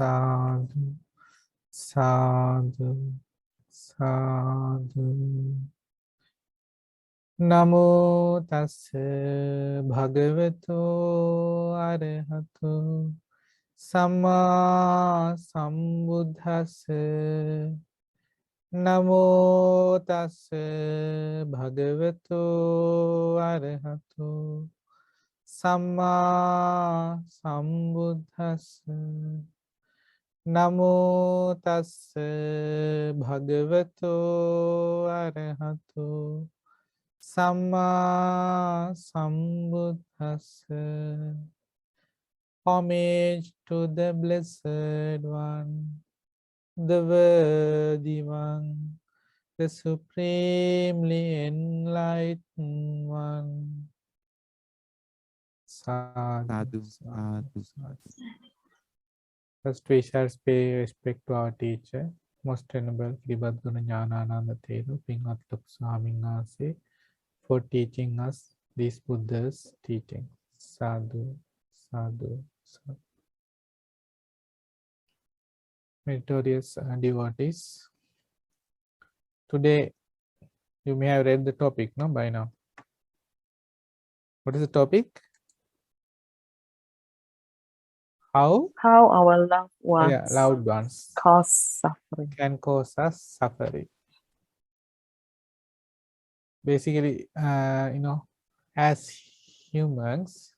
sadhu, sadhu, sadhu. Namo tassa bhagavato arahato samma sambuddhassa. Namo tassa bhagavato arahato samma sambuddhassa. Namo tassa bhagavato arahato samma sambuddhassa. Homage to the Blessed One, the Worthy One, the Supremely Enlightened One. Sadhu, Sadhu, sadhu, sadhu. sadhu. First, we shall pay respect to our teacher, Most Venerable Kiribati Jnanananda Theru, Pingat Luk Swamin Wahanse, for teaching us these Buddha's teaching. Sadhu, sadhu, sadhu. Meritorious devotees, today you may have read the topic, no, by now. What is the topic? How our loved ones loved ones cause suffering. can cause us suffering. Basically, as humans,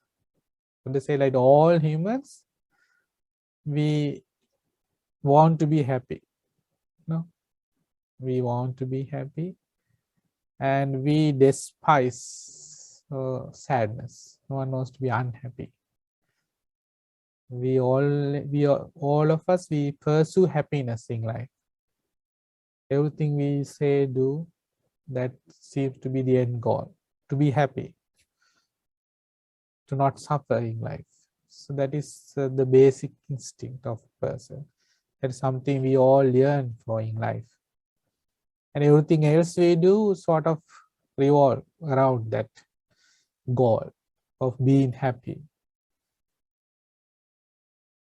they say like all humans, we want to be happy. No, we want to be happy, and we despise sadness. No one wants to be unhappy. All of us, we pursue happiness in life. Everything we say, do, that seems to be the end goal, to be happy, to not suffer in life. So that is the basic instinct of a person. That is something we all yearn for in life. And everything else we do sort of revolve around that goal of being happy.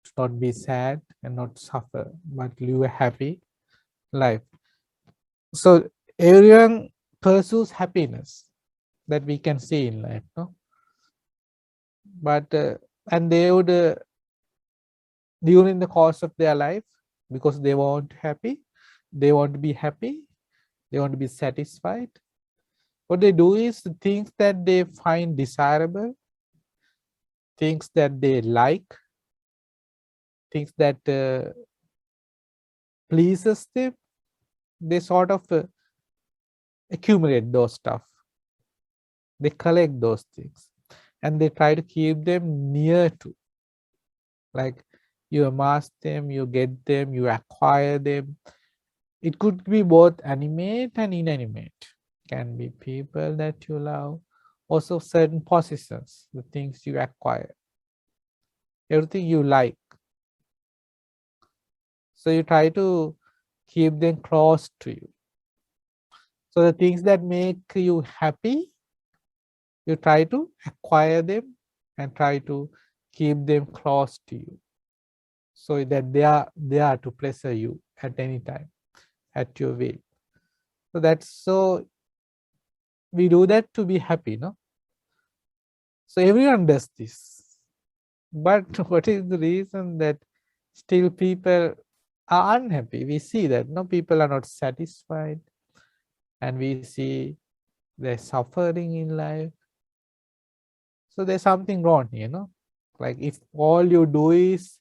To not be sad and not suffer, but live a happy life. So everyone pursues happiness that we can see in life, no? But and they would during the course of their life, because they want happy, they want to be happy, they want to be satisfied. What they do is the things that they find desirable, things that they like, things that pleases them, they sort of accumulate those stuff. They collect those things and they try to keep them near to. Like you amass them, you get them, you acquire them. It could be both animate and inanimate. Can be people that you love, also certain possessions, the things you acquire, everything you like. So you try to keep them close to you. So the things that make you happy, you try to acquire them and try to keep them close to you, so that they are there to pleasure you at any time, at your will. So we do that to be happy, no? So everyone does this. But what is the reason that still people are unhappy? We see that no, people are not satisfied, and we see they're suffering in life. So there's something wrong here, no? Like if all you do is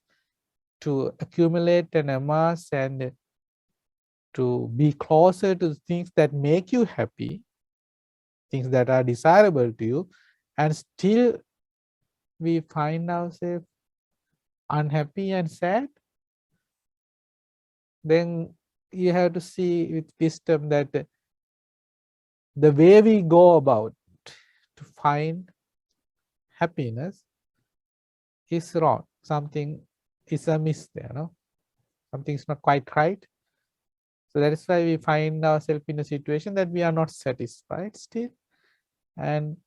to accumulate and amass and to be closer to things that make you happy, things that are desirable to you, and still we find ourselves unhappy and sad, then you have to see with wisdom that the way we go about to find happiness is wrong. Something is amiss there, no? Something is not quite right. So that is why we find ourselves in a situation that we are not satisfied still, and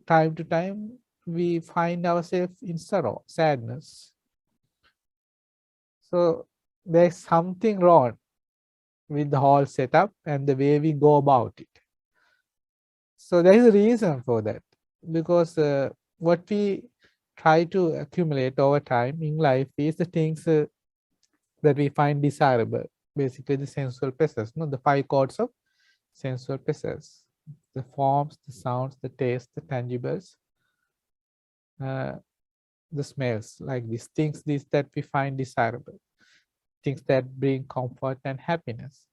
time to time we find ourselves in sorrow, sadness. So there's something wrong with the whole setup and the way we go about it. So there is a reason for that, because what we try to accumulate over time in life is the things that we find desirable, basically the sensual pleasures, the 5 codes of sensual pleasures: the forms, the sounds, the taste, the tangibles, the smells, like these things, these that we find desirable, things that bring comfort and happiness.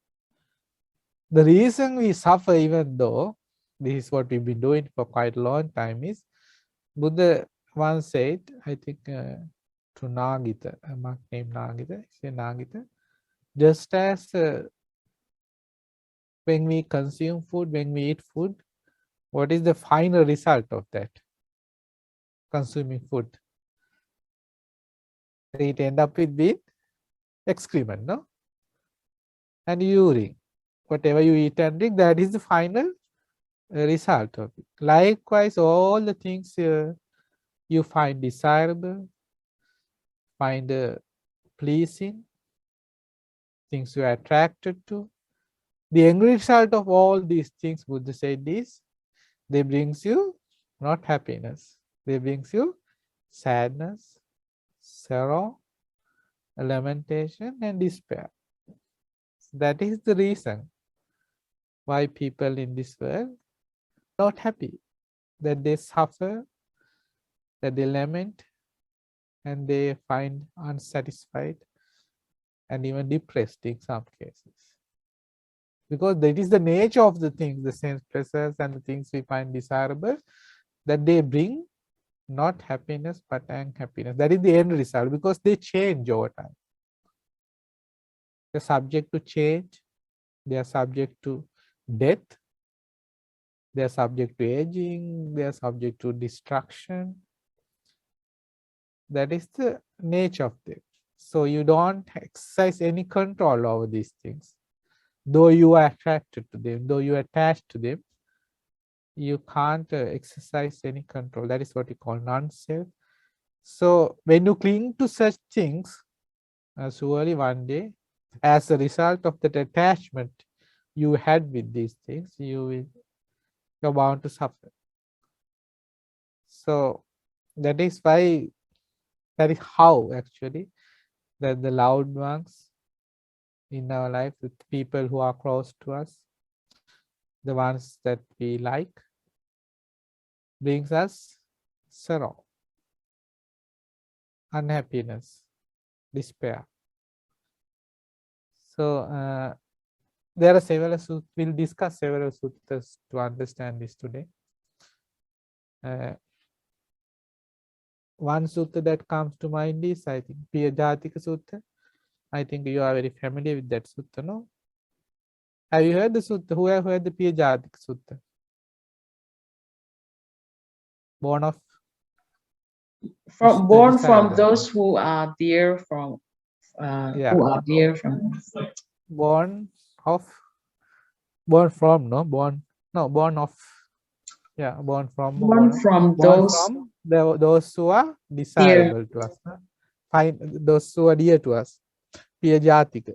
The reason we suffer, even though this is what we've been doing for quite a long time, is Buddha once said, I think to Nagita, a monk named Nagita, he said, Nagita, just as when we consume food, when we eat food, what is the final result of that? Consuming food. It end up with being excrement, no? And urine. Whatever you eat and drink, that is the final result of it. Likewise, all the things you find desirable, find pleasing, things you are attracted to, the end result of all these things, Buddha said, is they brings you not happiness, they brings you sadness, sorrow, lamentation, and despair. That is the reason why people in this world are not happy, that they suffer, that they lament, and they find unsatisfied and even depressed in some cases. Because that is the nature of the things, the sense pleasures and the things we find desirable, that they bring not happiness but unhappiness. That is the end result, because they change over time. They're subject to change, they are subject to death, they are subject to aging, they are subject to destruction. That is the nature of them. So you don't exercise any control over these things. Though you are attracted to them, though you are attached to them, you can't exercise any control. That is what we call non-self. So when you cling to such things, surely one day, as a result of that attachment you had with these things, you're bound to suffer. So that is why, that is how actually, that the loved ones in our life, the people who are close to us, the ones that we like, brings us sorrow, unhappiness, despair. So there are several sutras, we'll discuss several sutras to understand this today. One sutta that comes to mind is, I think, Piyajatika Sutta. I think you are very familiar with that sutta, no? Have you heard the sutta? Who have heard the Piyajatika Sutta? Born of Born from desirable. those who are dear from who are dear from born from, no, born of, yeah, born from those who are desirable to us, find those who are dear to us. Piyajatika.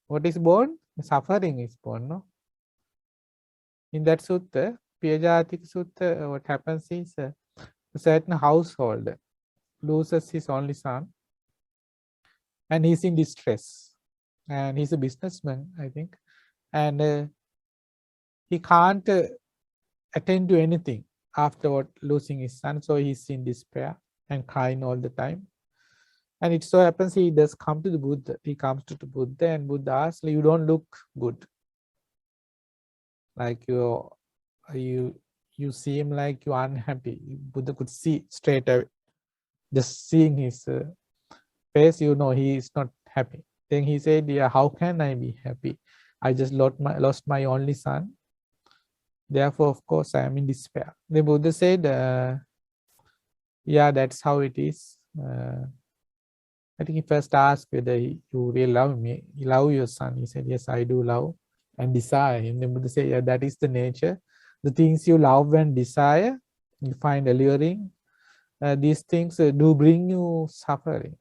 What is born? Suffering is born, no? In that sutta, Piyajatika Sutta, what happens is a certain householder loses his only son and he's in distress, and he's a businessman, I think, and he can't attend to anything after losing his son, so he's in despair and crying all the time. And it so happens he does come to the Buddha. He comes to the Buddha, and Buddha asks, you don't look good, like you seem like you're unhappy. Buddha could see straight away, just seeing his face, he is not happy. Then he said, yeah, how can I be happy? I just lost my only son. Therefore, of course, I am in despair. The Buddha said, yeah, that's how it is. I think he first asked whether you really love me. You love your son. He said, yes, I do love and desire him. The Buddha said, yeah, that is the nature. The things you love and desire, you find alluring. These things do bring you suffering.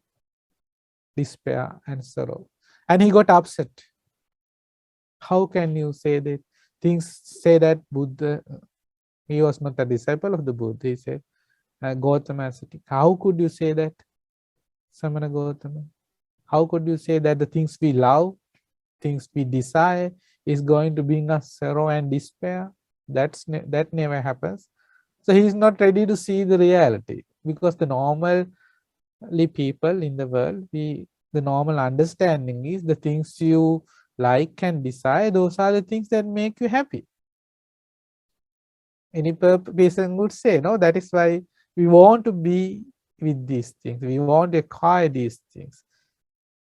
despair and sorrow. And he got upset. How can you say that? Things say that Buddha, he was not a disciple of the Buddha. He said, Gautama ascetic. How could you say that, Samana Gautama? How could you say that the things we love, things we desire, is going to bring us sorrow and despair? That never happens. So he is not ready to see the reality, because the normally people in the world, the normal understanding is the things you like and desire, those are the things that make you happy. Any person would say, no, that is why we want to be with these things. We want to acquire these things,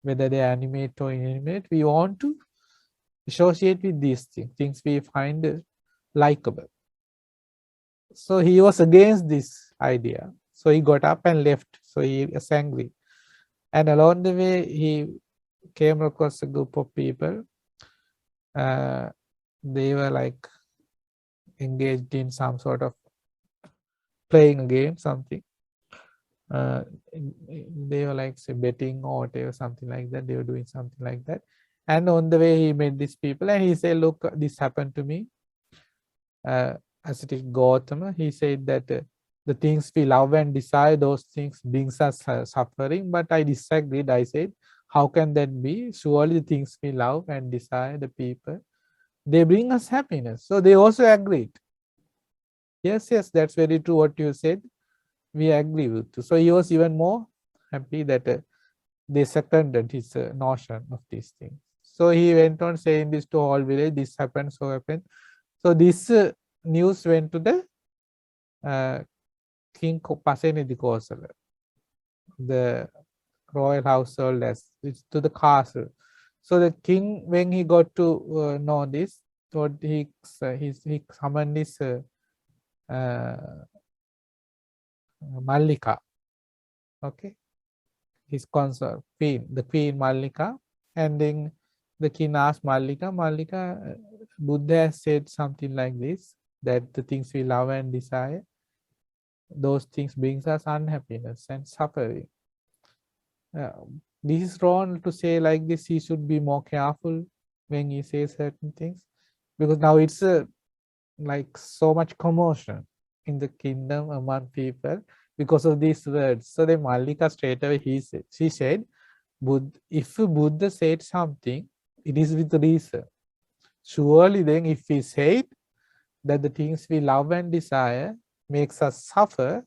whether they are animate or inanimate. We want to associate with these things we find likable. So he was against this idea. So he got up and left. So he was angry. And along the way, he came across a group of people. They were like engaged in some sort of playing a game, something. They were like, say, betting or whatever, something like that. They were doing something like that. And on the way, he met these people and he said, look, this happened to me. Ascetic Gautama, he said that the things we love and desire, those things brings us suffering. But I disagreed. I said, how can that be? Surely the things we love and desire, the people, they bring us happiness. So they also agreed. Yes, that's very true what you said. We agree with you. So he was even more happy that they seconded his notion of these things. So he went on saying this to all village, this happened, so happened. So this news went to the King Pasenidi Kosala, the royal household, as to the castle. So the king, when he got to know this, what he summoned his Mallika, okay, his consort, the queen Mallika, and then the king asked Mallika, Buddha has said something like this, that the things we love and desire, those things brings us unhappiness and suffering. This is wrong to say like this. He should be more careful when he says certain things, because now it's like so much commotion in the kingdom among people because of these words. So the Mallika straight away she said, if Buddha said something, it is with reason. Surely then if he said that the things we love and desire makes us suffer,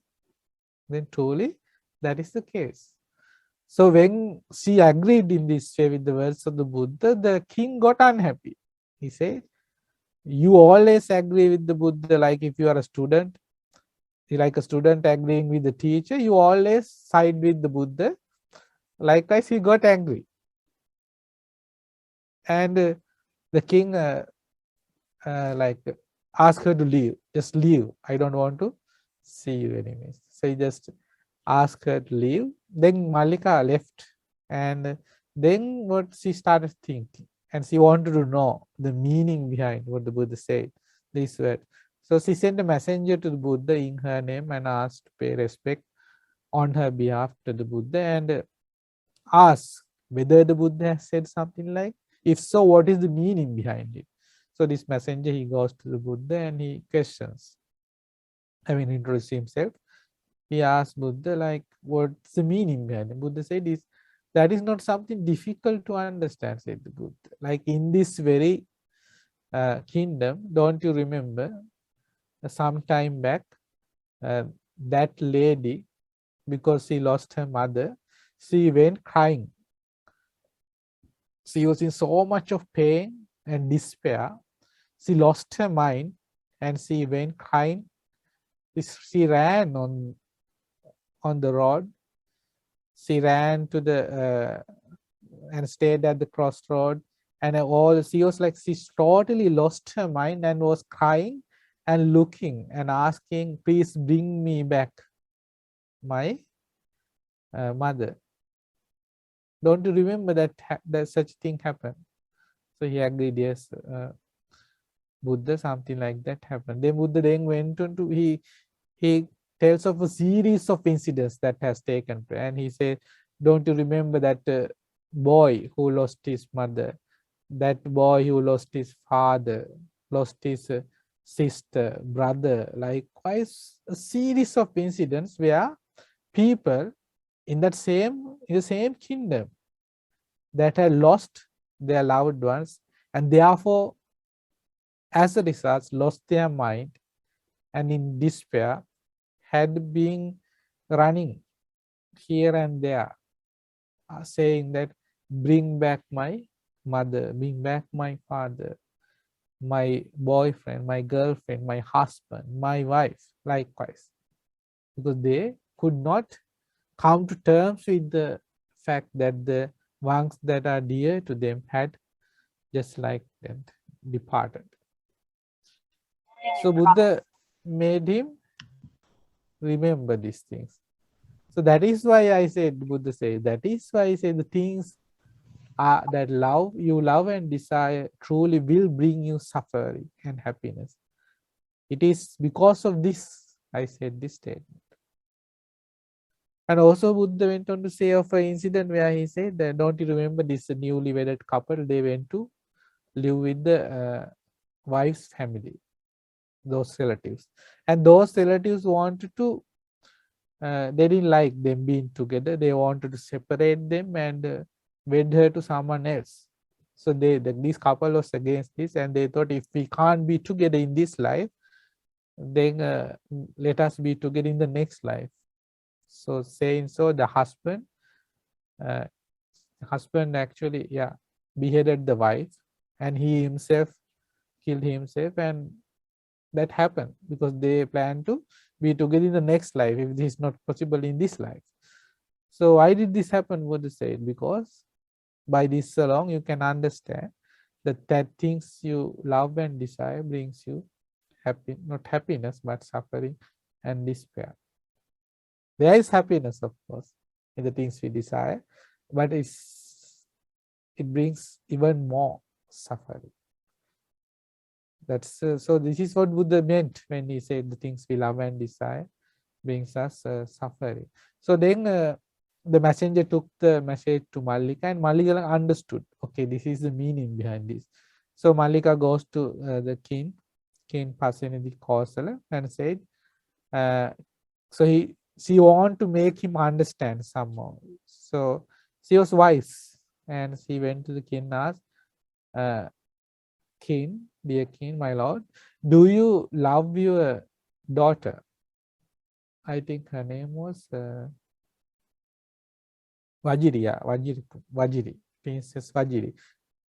then truly that is the case. So when she agreed in this way with the words of the Buddha, the king got unhappy. He said, you always agree with the Buddha, like if you are a student, like a student agreeing with the teacher, you always side with the Buddha. Likewise, he got angry. And the king like asked her to leave. Just leave. I don't want to see you anymore. So he just asked her to leave. Then Mallika left. And then what she started thinking. And she wanted to know the meaning behind what the Buddha said. This word. So she sent a messenger to the Buddha in her name and asked to pay respect on her behalf to the Buddha and asked whether the Buddha has said something like, if so, what is the meaning behind it? So this messenger, he goes to the Buddha and he questions. Introduces himself. He asks Buddha, like, what's the meaning behind it? Buddha said, that is not something difficult to understand, said the Buddha. Like in this very kingdom, don't you remember some time back, that lady, because she lost her mother, she went crying. She was in so much of pain and despair. She lost her mind and she went crying. She ran on the road. She ran to the and stayed at the crossroad, and she was like, she totally lost her mind and was crying and looking and asking, please bring me back my mother. Don't you remember that such thing happened? So he agreed, yes, Buddha, something like that happened. Then Buddha then went on to, he tells of a series of incidents that has taken place, and he said don't you remember that boy who lost his mother, that boy who lost his father, lost his sister, brother, likewise a series of incidents where people in the same kingdom that had lost their loved ones, and therefore as a result lost their mind, and in despair had been running here and there, saying that bring back my mother, bring back my father, my boyfriend, my girlfriend, my husband, my wife, likewise, because they could not come to terms with the fact that the ones that are dear to them had just like that departed. So Buddha made him remember these things. So that is why I said, Buddha said, that is why I say the things are that you love and desire truly will bring you suffering and happiness. It is because of this I said this statement. And also Buddha went on to say of an incident where he said that, don't you remember this newly wedded couple, they went to live with the wife's family, those relatives. And those relatives wanted to, they didn't like them being together. They wanted to separate them and wed her to someone else. So this couple was against this, and they thought if we can't be together in this life, then let us be together in the next life. So saying so, the husband actually beheaded the wife, and he himself killed himself, and that happened because they plan to be together in the next life if this is not possible in this life. So why did this happen? What they said, because by this along you can understand that things you love and desire brings you not happiness but suffering and despair. There is happiness, of course, in the things we desire, but it brings even more suffering. That's so this is what Buddha meant when he said the things we love and desire brings us suffering. So then the messenger took the message to Mallika, and Mallika understood, okay, this is the meaning behind this. So Mallika goes to the king Pasenadi Kosala, and said, so she want to make him understand somehow. So she was wise, and she went to the king and asked, king, dear king, my lord, do you love your daughter? I think her name was Vajiri, Vajiri, Princess Vajiri.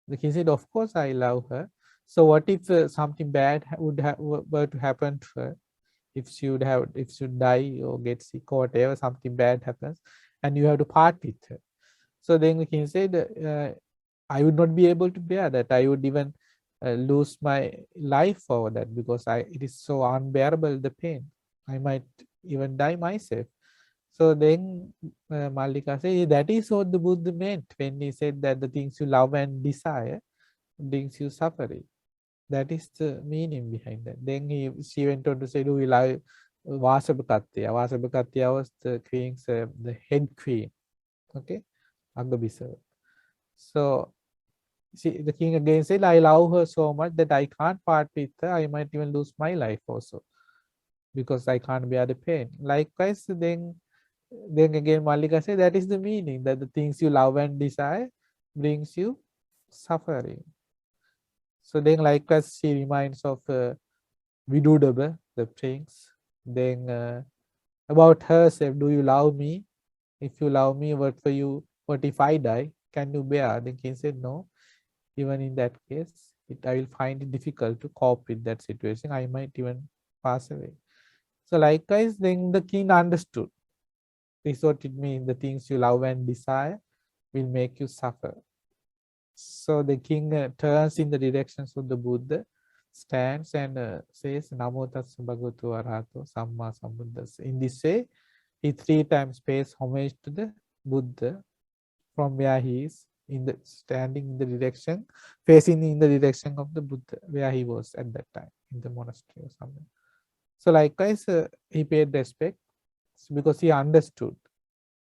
The king said, of course I love her. So what if something bad were to happen to her? If she should die or get sick or whatever, something bad happens, and you have to part with her. So then the king said, I would not be able to bear that. I would even lose my life for that, because it is so unbearable, the pain. I might even die myself. So then Mallika said, that is what the Buddha meant when he said that the things you love and desire brings you suffering. That is the meaning behind that. Then she went on to say, do we love Vasabhakatya? Vasabhakatya was the queen's, the head queen. Okay, Agabisa. So the king again said, I love her so much that I can't part with her. I might even lose my life also, because I can't bear the pain. Likewise, then again Mallika said, that is the meaning, that the things you love and desire brings you suffering. So then likewise she reminds of Vidudaba, the prince. Then about herself, do you love me? If you love me, what if I die? Can you bear? The king said, no. Even in that case, I will find it difficult to cope with that situation. I might even pass away. So likewise, then the king understood. This is what it means. The things you love and desire will make you suffer. So the king turns in the directions of the Buddha, stands and says, Namo Tassa Bhagavato Arahato Samma Sambuddhassa. In this way, he 3 times pays homage to the Buddha from where he is, standing in the direction, facing in the direction of the Buddha, where he was at that time, in the monastery or something. So likewise, he paid respect because he understood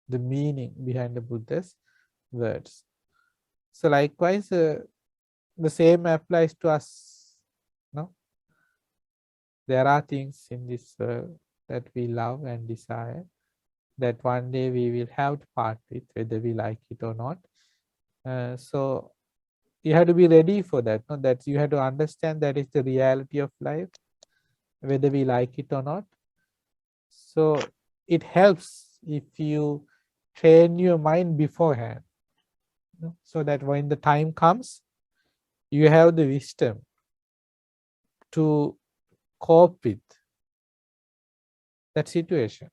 the meaning behind the Buddha's words. So likewise, the same applies to us. No, there are things in this world that we love and desire that one day we will have to part with, whether we like it or not. So you have to be ready for that. No? That you have to understand that is the reality of life, whether we like it or not. So it helps if you train your mind beforehand, so that when the time comes, you have the wisdom to cope with that situation.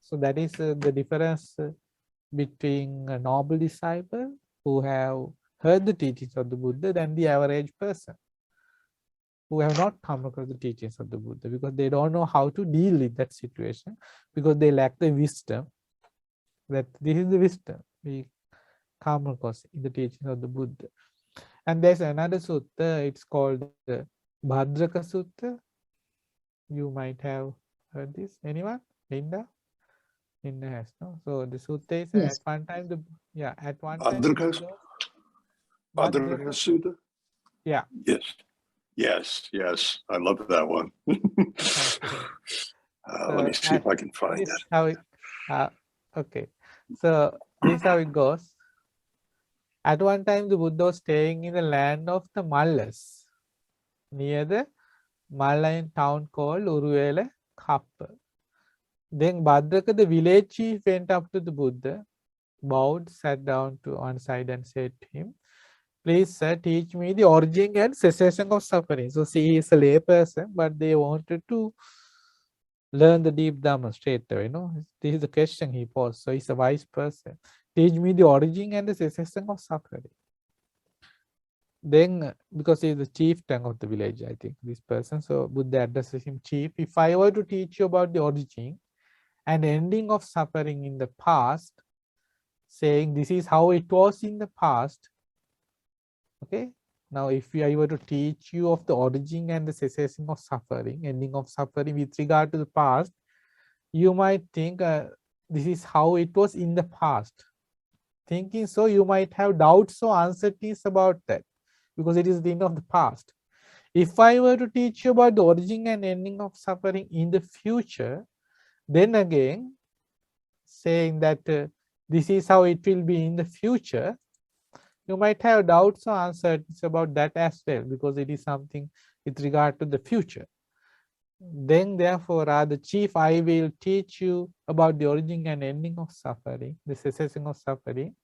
So that is the difference between a noble disciple who have heard the teachings of the Buddha than the average person who have not come across the teachings of the Buddha, because they don't know how to deal with that situation, because they lack the wisdom. That this is the wisdom we come across in the teachings of the Buddha. And there's another sutta, it's called the Bhadraka Sutta. You might have heard this. Anyone? Linda? Linda has, no? So the sutta is Yes. at one time at one time Bhadraka Sutta? Yeah. Yes. I love that one. Let me see if I can find it. How it okay. So this is how it goes. At one time, the Buddha was staying in the land of the Mallas, near the Malayan town called Uruvela Kappa. Then Bhadraka, the village chief, went up to the Buddha, bowed, sat down to one side and said to him, "Please, sir, teach me the origin and cessation of suffering." So see, he is a lay person, but they wanted to learn the deep Dhamma straight away. This is the question he posed. So he's a wise person. Teach me the origin and the cessation of suffering. Then, because he is the chieftain of the village, I think, this person, so Buddha addresses him, "Chief, if I were to teach you about the origin and ending of suffering in the past, saying this is how it was in the past, okay, now if I were to teach you of the origin and the cessation of suffering, ending of suffering with regard to the past, you might think this is how it was in the past." Thinking so, you might have doubts or uncertainties about that, because it is the end of the past. If I were to teach you about the origin and ending of suffering in the future, then again, saying that this is how it will be in the future, you might have doubts or uncertainties about that as well, because it is something with regard to the future. Then therefore, rather, Chief, I will teach you about the origin and ending of suffering, the cessation of suffering,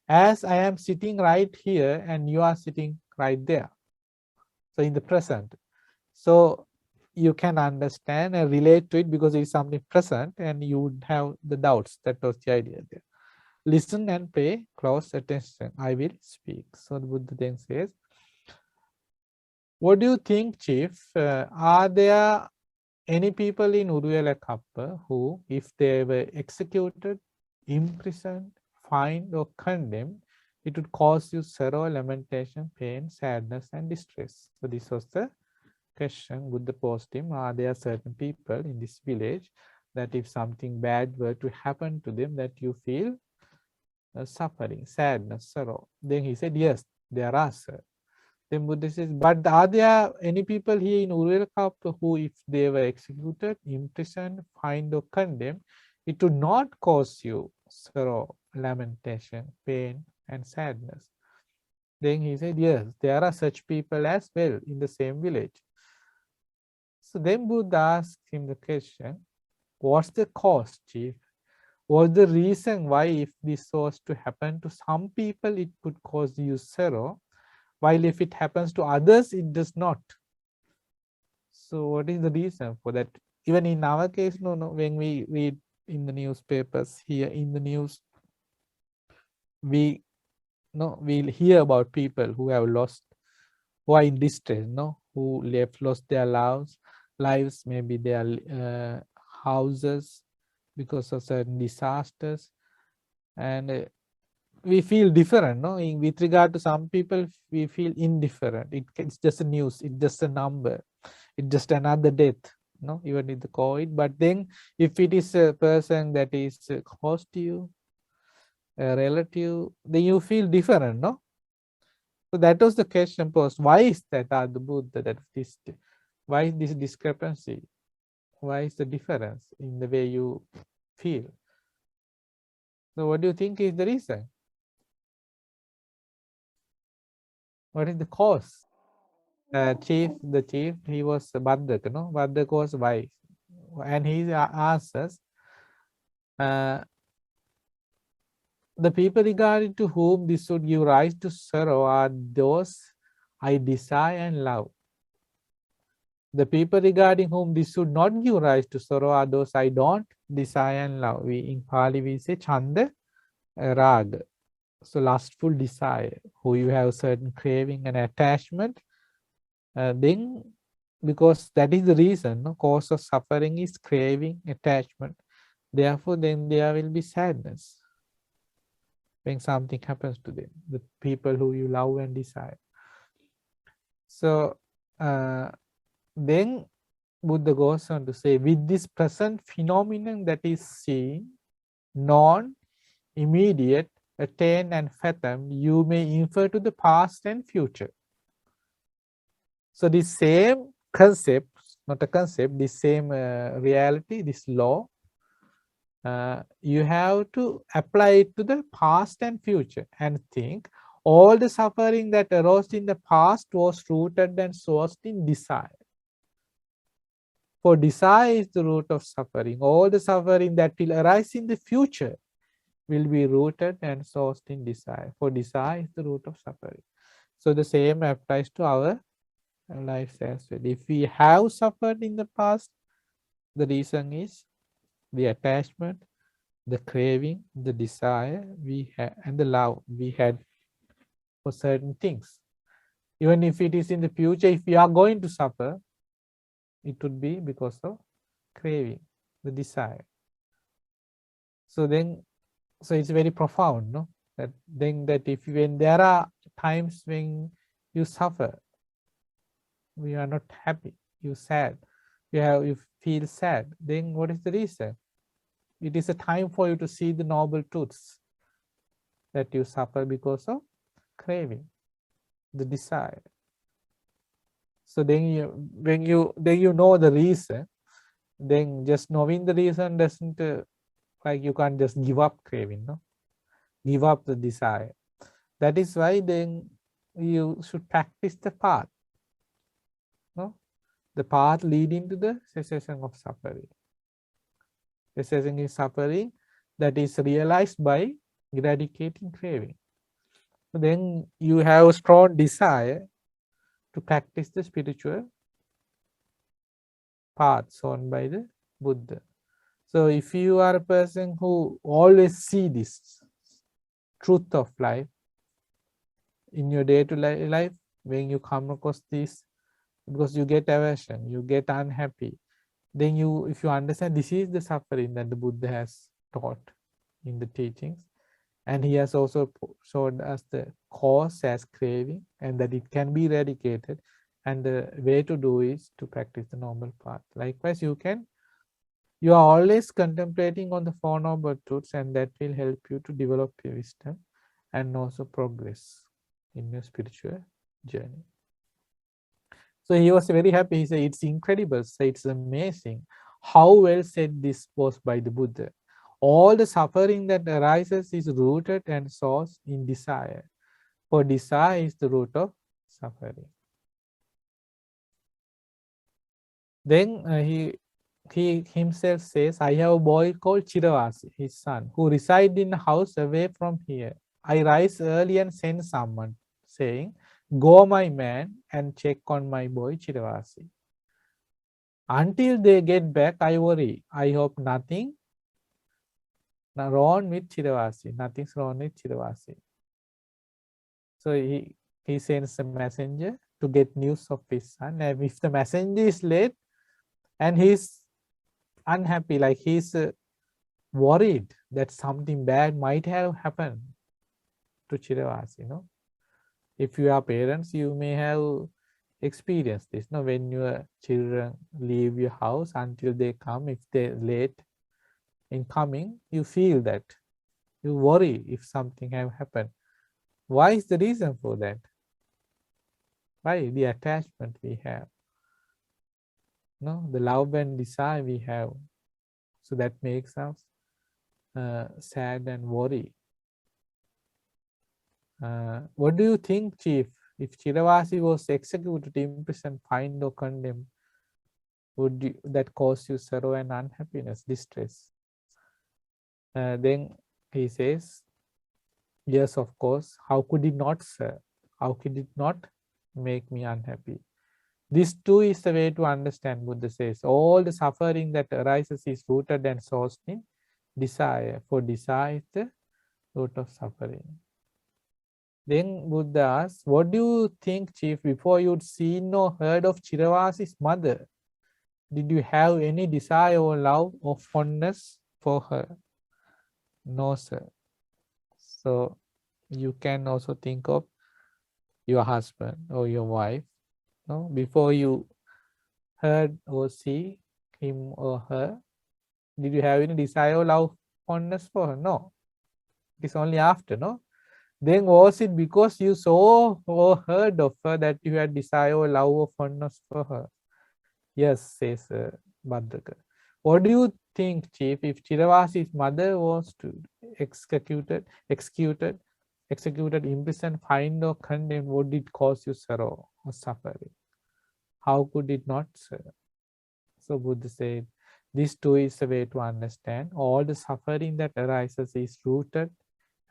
as I am sitting right here and you are sitting right there. So in the present. So you can understand and relate to it because it is something present and you would have the doubts. That was the idea there. Listen and pay close attention. I will speak. So the Buddha then says, "What do you think, Chief? Are there any people in Uruvela Kappa who, if they were executed, imprisoned, fined, or condemned, it would cause you sorrow, lamentation, pain, sadness, and distress?" So this was the question Buddha posed him. Are there certain people in this village that if something bad were to happen to them, that you feel suffering, sadness, sorrow? Then he said, "Yes, there are, sir." Then Buddha says, "But are there any people here in Uruvela Kappa who, if they were executed, imprisoned, fined, or condemned, it would not cause you sorrow, lamentation, pain, and sadness?" Then he said, "Yes, there are such people as well in the same village." So then Buddha asked him the question, "What's the cause, Chief? What's the reason why, if this was to happen to some people, it could cause you sorrow, while if it happens to others, it does not?" So what is the reason for that? Even in our case, when we read in the newspapers, here in the news, we'll hear about people who have lost, who are in distress, who lost their lives, maybe their houses because of certain disasters, and we feel different, with regard to some people, we feel indifferent. It's just a news, it's just a number, it's just another death. no, even with the COVID. But then if it is a person that is close to you, a relative, then you feel different, no? So that was the question posed. Why is that, the Buddha, that this, why is this discrepancy? Why is the difference in the way you feel? So what do you think is the reason? What is the cause? The chief, he was Baddhaka, no? Baddhaka was wise. And he answers, the people regarding to whom this would give rise to sorrow are those I desire and love. The people regarding whom this should not give rise to sorrow are those I don't desire and love. In Pali we say Chanda Raga. So lustful desire, who you have certain craving and attachment, then because that is the reason, no, cause of suffering is craving, attachment. Therefore, then there will be sadness when something happens to them, the people who you love and desire. So then Buddha goes on to say, with this present phenomenon that is seen, known, immediate, attained and fathomed, you may infer to the past and future. So the same concept, not a concept, the same reality, this law, you have to apply it to the past and future and think all the suffering that arose in the past was rooted and sourced in desire. For desire is the root of suffering. All the suffering that will arise in the future will be rooted and sourced in desire. For desire is the root of suffering. So the same applies to our lives as well. If we have suffered in the past, the reason is the attachment, the craving, the desire we had, and the love we had for certain things. Even if it is in the future, if we are going to suffer, it would be because of craving, the desire. So then, so it's very profound, no? That then that if when there are times when you suffer, we are not happy, you sad, you feel sad, then what is the reason? It is a time for you to see the noble truths that you suffer because of craving, the desire. So then when you know the reason, then just knowing the reason doesn't like you can't just give up craving, no? Give up the desire. That is why then you should practice the path, no? The path leading to the cessation of suffering. Cessation is suffering that is realized by eradicating craving. So then you have a strong desire to practice the spiritual path shown by the Buddha. So if you are a person who always see this truth of life in your day-to-day life, when you come across this, because you get aversion, you get unhappy, then you, if you understand this is the suffering that the Buddha has taught in the teachings, and he has also showed us the cause as craving and that it can be eradicated, and the way to do is to practice the normal path. Likewise, you are always contemplating on the Four Noble Truths, and that will help you to develop your wisdom and also progress in your spiritual journey. So he was very happy. He said, it's incredible. So it's amazing how well said this was by the Buddha. All the suffering that arises is rooted and sourced in desire. For desire is the root of suffering. Then he himself says, I have a boy called Chiravasi, his son, who resides in a house away from here. I rise early and send someone saying, go my man and check on my boy Chiravasi. Until they get back, I worry. I hope nothing wrong with Chiravasi. Nothing's wrong with Chiravasi. So he sends a messenger to get news of his son. And if the messenger is late and he's unhappy, like he's worried that something bad might have happened to Chiravasi, you know. If you are parents, you may have experience this. No, when your children leave your house until they come, if they're late in coming, you feel that. You worry if something have happened. Why is the reason for that? Why? The attachment we have. No, the love and desire we have. So that makes us sad and worry. What do you think, Chief? If Chiravasi was executed, imprisoned, fined, or condemned, would that cause you sorrow and unhappiness, distress? Then he says, yes, of course. How could it not, sir? How could it not make me unhappy? This too is the way to understand. Buddha says, all the suffering that arises is rooted and sourced in desire. For desire is the root of suffering. Then Buddha asks, what do you think, Chief, before you'd seen or heard of Chiravasi's mother? Did you have any desire or love or fondness for her? No, sir. So you can also think of your husband or your wife. No? Before you heard or see him or her, did you have any desire or love, fondness for her? No. It is only after, no? Then was it because you saw or heard of her that you had desire or love or fondness for her? Yes, says Bhadraka. What do you think, Chief, if Chiravasi's mother was to executed, imprisoned, fined, or condemned, would it cause you sorrow or suffering? How could it not, sir? So Buddha said, this too is a way to understand all the suffering that arises is rooted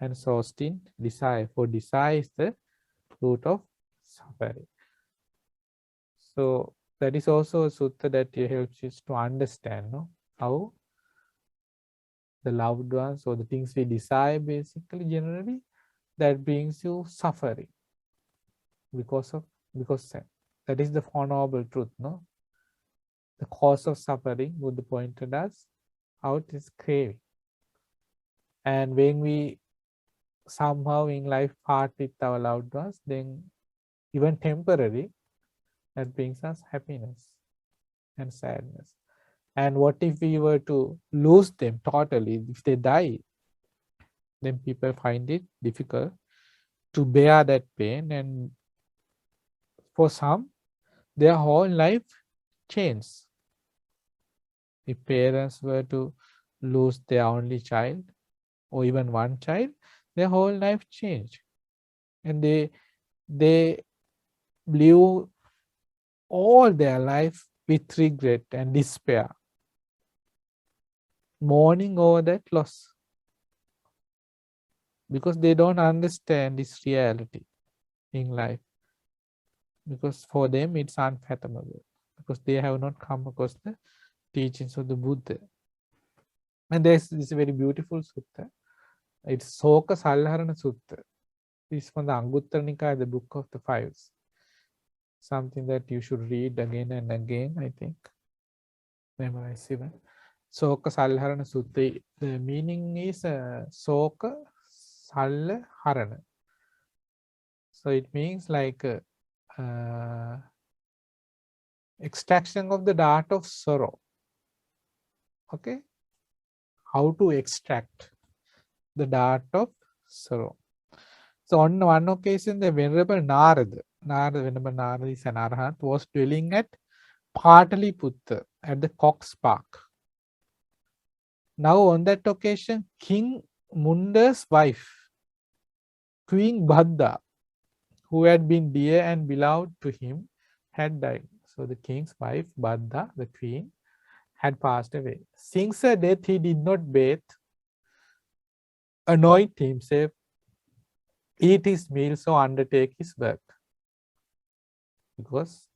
and sourced in desire. For desire is the root of suffering. So that is also a sutta that helps us to understand, no, how the loved ones or the things we desire, basically, generally, that brings you suffering because that is the Four Noble Truth, no? The cause of suffering, Buddha pointed us out, is craving. And when we somehow in life part with our loved ones, then even temporary, that brings us happiness and sadness. And what if we were to lose them totally, if they die? Then people find it difficult to bear that pain, and for some, their whole life changes. If parents were to lose their only child, or even one child, their whole life changed. And they live all their life with regret and despair, mourning over that loss, because they don't understand this reality in life, because for them it's unfathomable, because they have not come across the teachings of the Buddha. And there's this very beautiful sutta. It's Soka Salharana Sutta. This is from the Anguttara Nikaya, the Book of the Fives. Something that you should read again and again, I think. Memorize even. Soka Salharana Sutta. The meaning is Soka Salharana. So it means like extraction of the dart of sorrow. Okay? How to extract the dart of sorrow. So on one occasion, the Venerable Narada Venerable Narada is an Arhat, was dwelling at Pataliputta at the Cox Park. Now on that occasion, King Munda's wife, Queen Bhadda, who had been dear and beloved to him, had died. So the king's wife, Bhadda, the queen, had passed away. Since her death, he did not bathe, anoint himself, eat his meals, or undertake his work because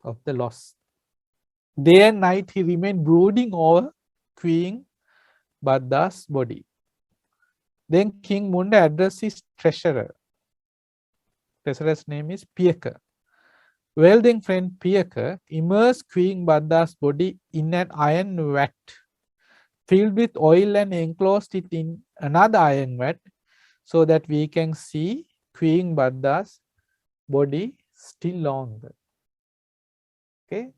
of the loss. Day and night he remained brooding over Queen Bhadda's body. Then King Munda addressed his treasurer. Treasurer's name is Piyaka. Well then, friend Piyaka, immerse Queen Bhadda's body in an iron vat, filled with oil, and enclosed it in another iron vat, so that we can see Queen Bhadda's body still longer. Okay.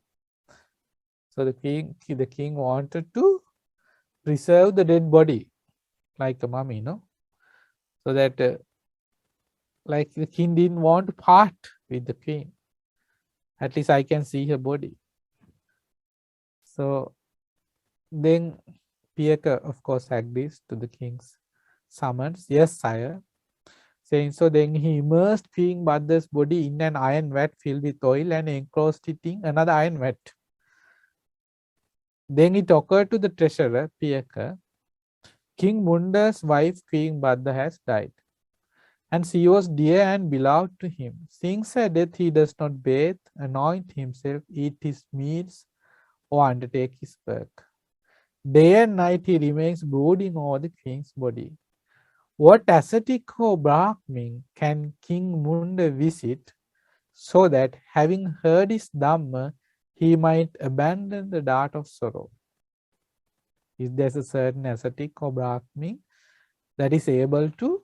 So the king wanted to preserve the dead body like a mummy, no? So that like the king didn't want to part with the queen. At least I can see her body. So then Piyaka, of course, agrees to the king's summons. Yes, sire. Saying so, then he immersed King Bhadra's body in an iron vat filled with oil and enclosed it in another iron vat. Then it occurred to the treasurer, Piyaka, King Munda's wife, Queen Bhadra, has died, and she was dear and beloved to him. Since her death, he does not bathe, anoint himself, eat his meals, or undertake his work. Day and night he remains brooding over the king's body. What ascetic or Brahmin can King Munda visit so that having heard his Dhamma, he might abandon the dart of sorrow? If there's a certain ascetic or Brahmin that is able to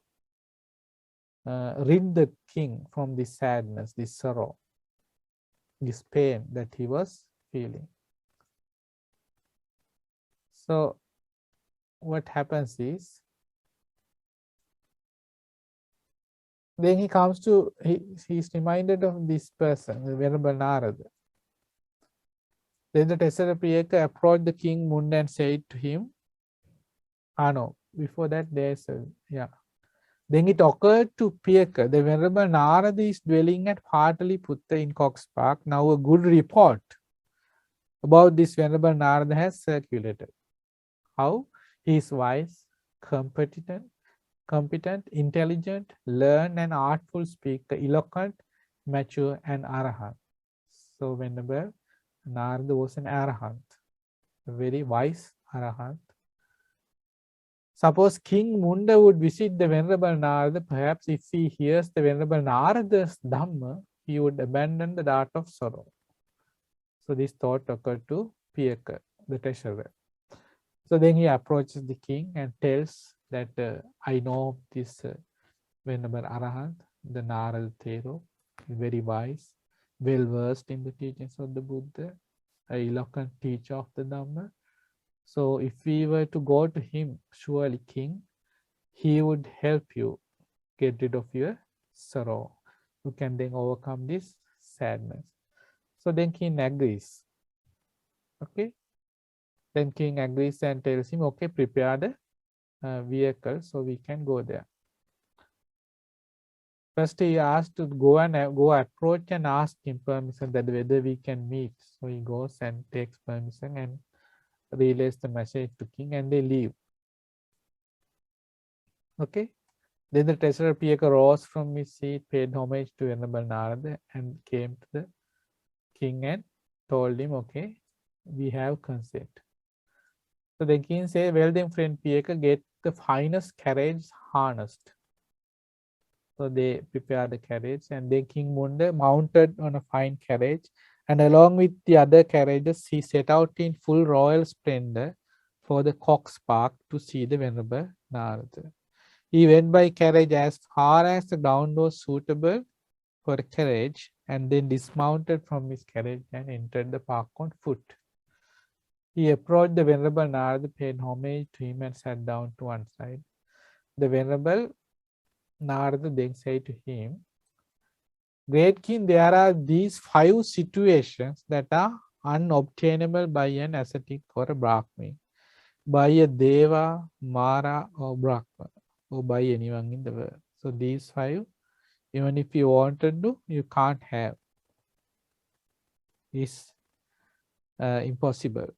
rid the king from this sadness, this sorrow, this pain that he was feeling. So what happens is, then he comes to, he's reminded of this person, the Venerable Narada. Then the Tessera Piyaka approached the king Munda and said to him, no, before that there's a, Then it occurred to Piyaka, the Venerable Narada is dwelling at Pataliputta in Cox Park. Now a good report about this Venerable Narada has circulated. How? He is wise, competent, intelligent, learned and artful speaker, eloquent, mature and arahant. So Venerable Narada was an arahant, a very wise arahant. Suppose King Munda would visit the Venerable Narada, perhaps if he hears the Venerable Narada's Dhamma, he would abandon the dart of sorrow. So this thought occurred to Piyaka, the treasurer. So then he approaches the king and tells that I know this Venerable Arahant, the Narada Thero, very wise, well versed in the teachings of the Buddha, an eloquent teacher of the Dhamma. So if we were to go to him, surely king, he would help you get rid of your sorrow. You can then overcome this sadness. So then king agrees. Okay. Then king agrees and tells him, okay, prepare the vehicle so we can go there. First he asked to go approach and ask him permission that whether we can meet. So he goes and takes permission and relays the message to king and they leave. Okay. Then the treasurer Piyaka rose from his seat, paid homage to Venerable Narada and came to the king and told him, okay, we have consent. So the king said, well then friend Piyaka, get the finest carriage harnessed. So they prepared the carriage and then King Munda mounted on a fine carriage and along with the other carriages, he set out in full royal splendor for the Cox Park to see the Venerable Narada. He went by carriage as far as the ground was suitable for a carriage and then dismounted from his carriage and entered the park on foot. He approached the Venerable Narada, paid homage to him and sat down to one side. The Venerable Narada then said to him, Great King, there are these 5 situations that are unobtainable by an ascetic or a Brahmin, by a Deva, Mara or Brahma, or by anyone in the world. So these 5, even if you wanted to, you can't have. It's impossible.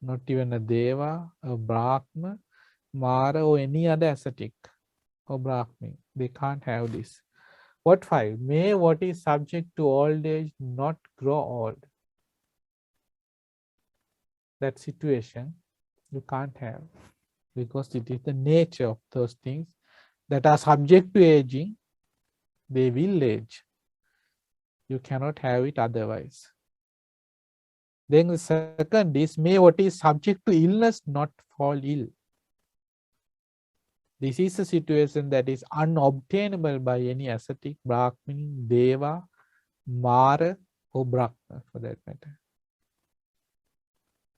Not even a Deva, a Brahma, Mara or any other ascetic or Brahmin. They can't have this. What 5? May what is subject to old age not grow old. That situation you can't have because it is the nature of those things that are subject to aging. They will age. You cannot have it otherwise. Then the second is, may what is subject to illness not fall ill. This is a situation that is unobtainable by any ascetic, Brahmin, Deva, Mara or Brahma for that matter.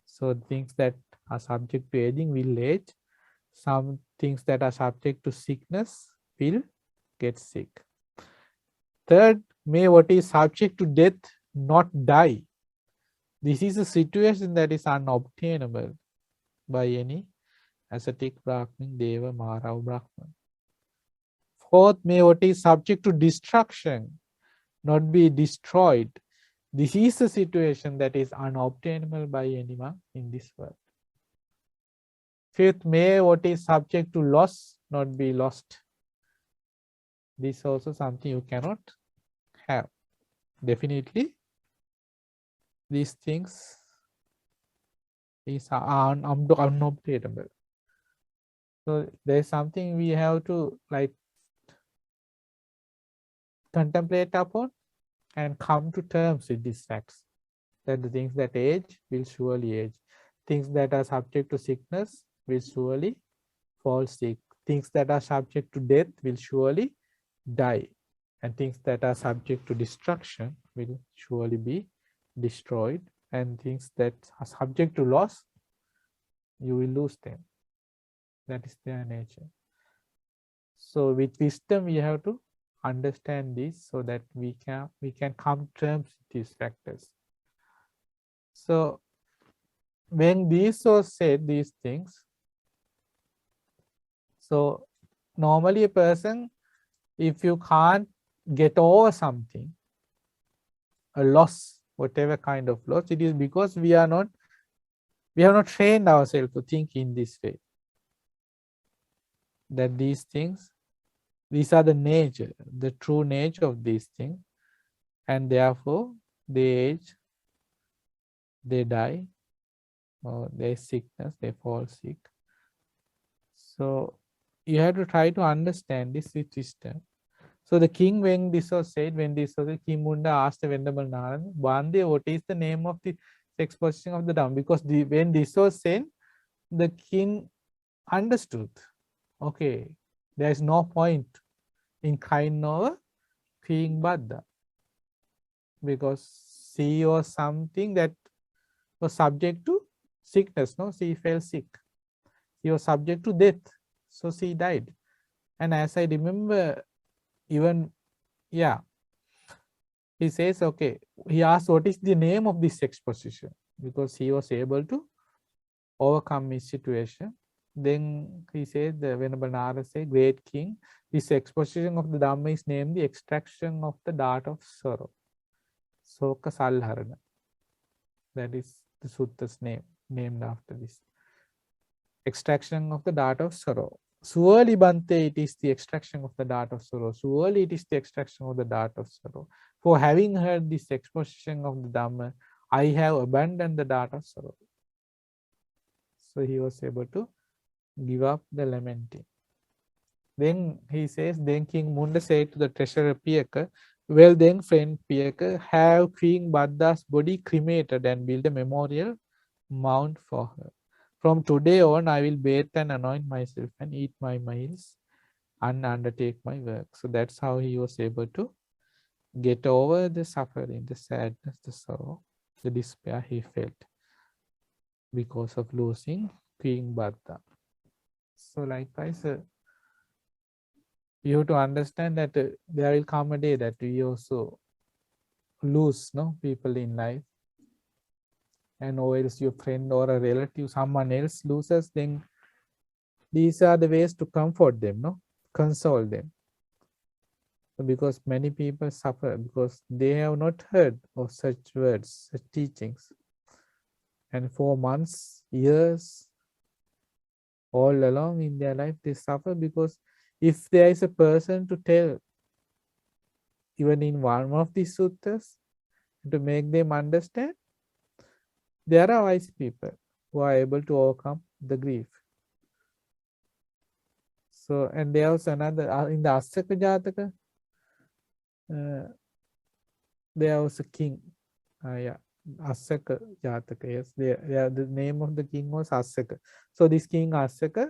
So things that are subject to aging will age. Some things that are subject to sickness will get sick. Third, may what is subject to death not die. This is a situation that is unobtainable by any ascetic Brahmin, Deva, Mara, or Brahman. Fourth, may what is subject to destruction not be destroyed. This is a situation that is unobtainable by anyone in this world. Fifth, may what is subject to loss not be lost. This is also something you cannot have. Definitely, these things is unobtainable. So there is something we have to like contemplate upon and come to terms with these facts, that the things that age will surely age. Things that are subject to sickness will surely fall sick. Things that are subject to death will surely die. And things that are subject to destruction will surely be destroyed. And things that are subject to loss, you will lose them. That is their nature. So with wisdom, we have to understand this so that we can come to terms with these factors. So when these was said, these things, so normally a person, if you can't get over something, a loss, whatever kind of loss, it is because we have not trained ourselves to think in this way. That these things, these are the nature, the true nature of these things, and therefore they age, they die, or they sickness, they fall sick. So you have to try to understand this with wisdom. So the king, when this was said, King Munda asked the Venerable Narada, Bandya, what is the name of the exposition of the Dhamma? Because when this was said, the king understood, okay, there is no point in crying over King Bhadda, because she was something that was subject to sickness, no? She fell sick. She was subject to death, so she died. And as I remember, even, yeah, he says, okay, he asked what is the name of this exposition, because he was able to overcome his situation. Then he said, the Venerable Narada said, great king, this exposition of the Dhamma is named the extraction of the dart of sorrow. Soka Salharana. That is the sutta's name, named after this. Extraction of the dart of sorrow. Surely, Bante, it is the extraction of the dart of sorrow. Surely it is the extraction of the dart of sorrow. For having heard this exposition of the Dhamma, I have abandoned the dart of sorrow. So he was able to give up the lamenting. Then he says, then King Munda said to the treasurer Piyaka, well then, friend Piyaka, have Queen Bhadda's body cremated and build a memorial mount for her. From today on, I will bathe and anoint myself and eat my meals and undertake my work. So that's how he was able to get over the suffering, the sadness, the sorrow, the despair he felt because of losing Queen Bhadda. So likewise, you have to understand that there will come a day that we also lose, no, people in life, and or else your friend or a relative, someone else loses, then these are the ways to comfort them, no, console them. Because many people suffer because they have not heard of such words, such teachings, and for months, years, all along in their life they suffer, because if there is a person to tell, even in one of these suttas, to make them understand, there are wise people who are able to overcome the grief. So, and there was another, in the Asaka Jataka, there was a king. Asaka Jataka, yes. The name of the king was Asaka. So this king Asaka,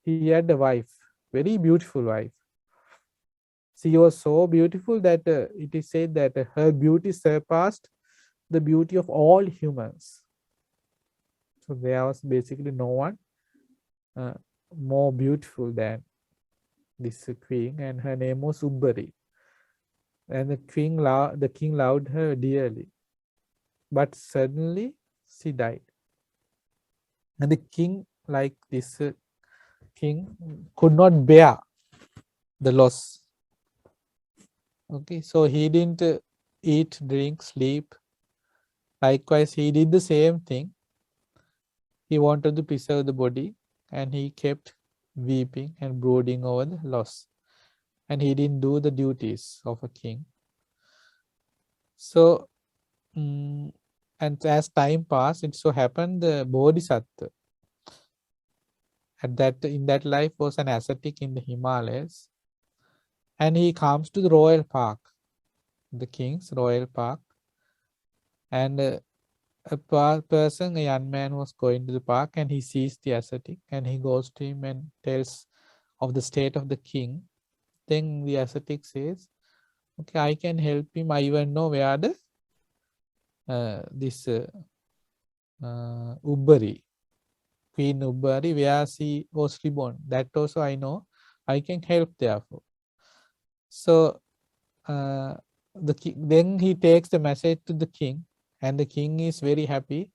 he had a wife, very beautiful wife. She was so beautiful that it is said that her beauty surpassed the beauty of all humans. So there was basically no one more beautiful than this queen, and her name was Ubbari. And the king loved her dearly. But suddenly she died. And the king, like this king, could not bear the loss. Okay, so he didn't eat, drink, sleep. Likewise, he did the same thing. He wanted to preserve the body, and he kept weeping and brooding over the loss. And he didn't do the duties of a king. So, and as time passed, it so happened the Bodhisattva in that life was an ascetic in the Himalayas, and he comes to the royal park, the king's royal park, and a young man was going to the park, and he sees the ascetic, and he goes to him and tells of the state of the king. Then the ascetic says, okay, I can help him. I even know where the Ubbari, Queen Ubbari, where she was reborn. That also I know. I can help therefore. So then he takes the message to the king, and the king is very happy,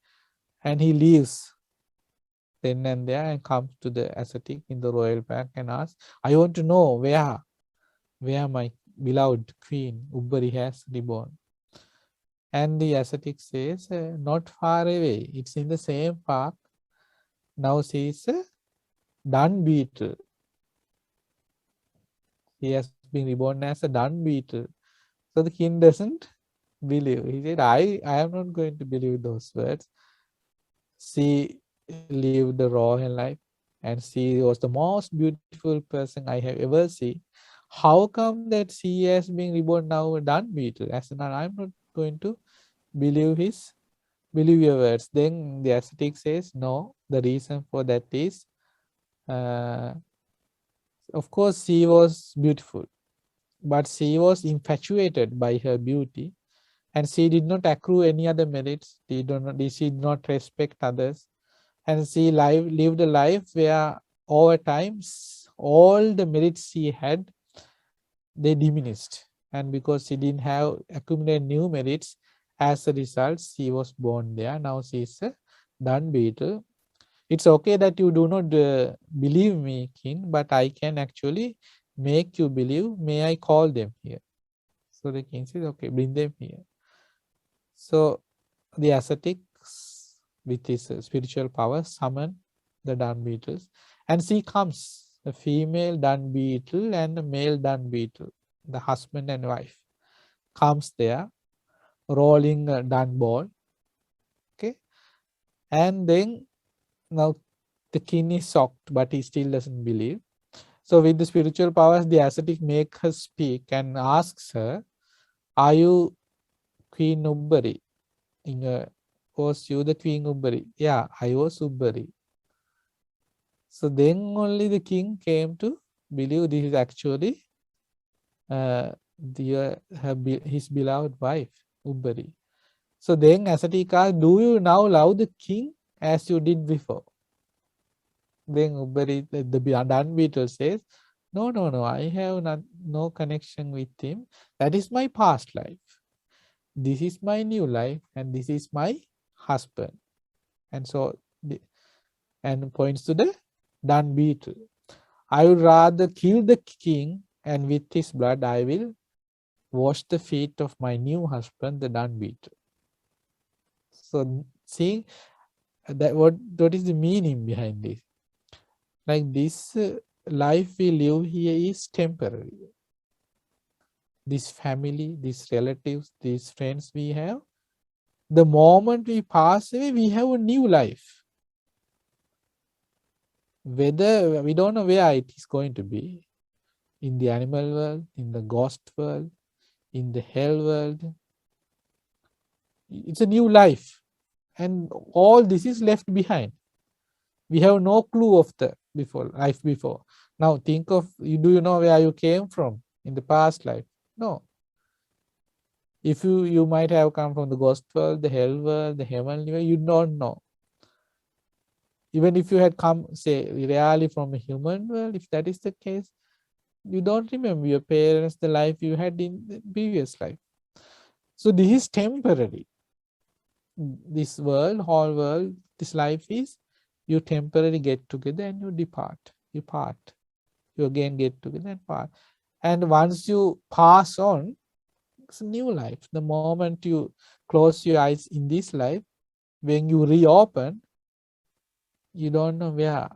and he leaves then and there and comes to the ascetic in the royal park and asks, I want to know where my beloved queen Ubbari has reborn. And the ascetic says, not far away, it's in the same park. Now she is a dung beetle. He has been reborn as a dung beetle. So the king doesn't believe. He said, I am not going to believe those words. She lived the royal life, and she was the most beautiful person I have ever seen. How come that she has been reborn now a dung beetle? As an I'm not going to believe your words. Then the ascetic says, no, the reason for that is, of course, she was beautiful, but she was infatuated by her beauty, and she did not accrue any other merits. She did not respect others, and she lived a life where over time all the merits she had, they diminished, and because she didn't have accumulated new merits, as a result she was born there. Now she is a dung beetle. It's okay that you do not believe me, king, but I can actually make you believe. May I call them here? So the king says, okay, bring them here. So the ascetics with his spiritual power summon the dung beetles, and she comes, a female dung beetle and a male dung beetle, the husband and wife, comes there rolling a dung ball. Okay, and then now the king is shocked, but he still doesn't believe. So with the spiritual powers, the ascetic make her speak and asks her, are you Queen Ubbari? Was you the Queen Ubbari? Yeah, I was Ubbari. So then only the king came to believe this is actually his beloved wife, Ubbari. So then ascetic asked, do you now love the king as you did before? Then Ubbari, the dung beetle says, no, I have no connection with him. That is my past life. This is my new life, and this is my husband. And so, and points to the dung beetle. I would rather kill the king, and with his blood I will wash the feet of my new husband, the dung beetle. So see that what is the meaning behind this? Like this life we live here is temporary. This family, these relatives, these friends we have, the moment we pass away, we have a new life. Whether we don't know where it is going to be, in the animal world, in the ghost world, in the hell world, it's a new life, and all this is left behind. We have no clue of the life before. Now think of, do you know where you came from in the past life? No. If you might have come from the ghost world, the hell world, the heavenly world, you don't know. Even if you had come, say, really from a human world, if that is the case, you don't remember your parents, the life you had in the previous life. So this is temporary. This world, whole world, this life is, you temporarily get together and you depart. You part. You again get together and part. And once you pass on, it's a new life. The moment you close your eyes in this life, when you reopen, you don't know where.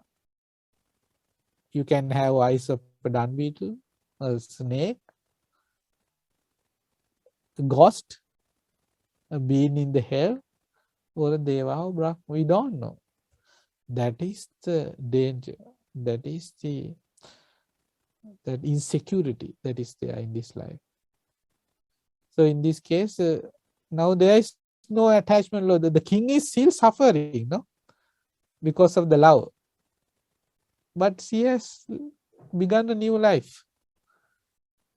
You can have eyes of a dung beetle, a snake, a ghost, a being in the hell, or a deva or brahma. We don't know. That is the danger. That is that insecurity that is there in this life. So in this case, now there is no attachment law. The king is still suffering, no, because of the love. But she has begun a new life.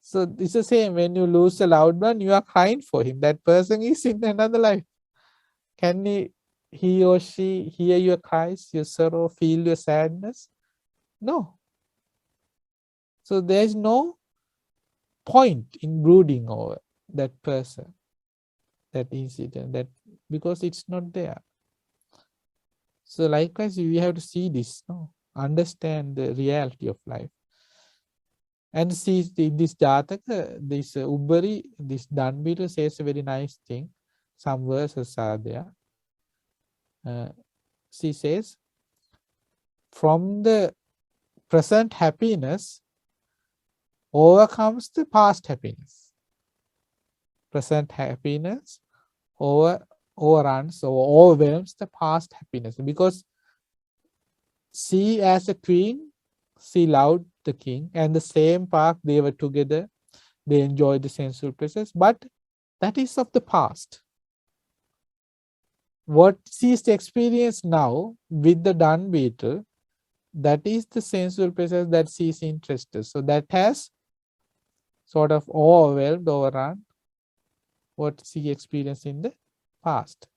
So it's the same. When you lose a loved one, you are crying for him. That person is in another life. Can he or she hear your cries, your sorrow, feel your sadness? No. So there is no point in brooding over that person, that incident, that because it's not there. So likewise, we have to see this, no? Understand the reality of life. And see in this Jataka, this Ubbari, this Danbita says a very nice thing. Some verses are there. She says, from the present happiness overcomes the past happiness. Present happiness overruns or overwhelms the past happiness, because she, as a queen, she loved the king, and the same park they were together, they enjoyed the sensual pleasures, but that is of the past. What she is experiencing now with the dung beetle, that is the sensual pleasures that she is interested. So that has sort of overwhelmed, overrun what she experienced in the past.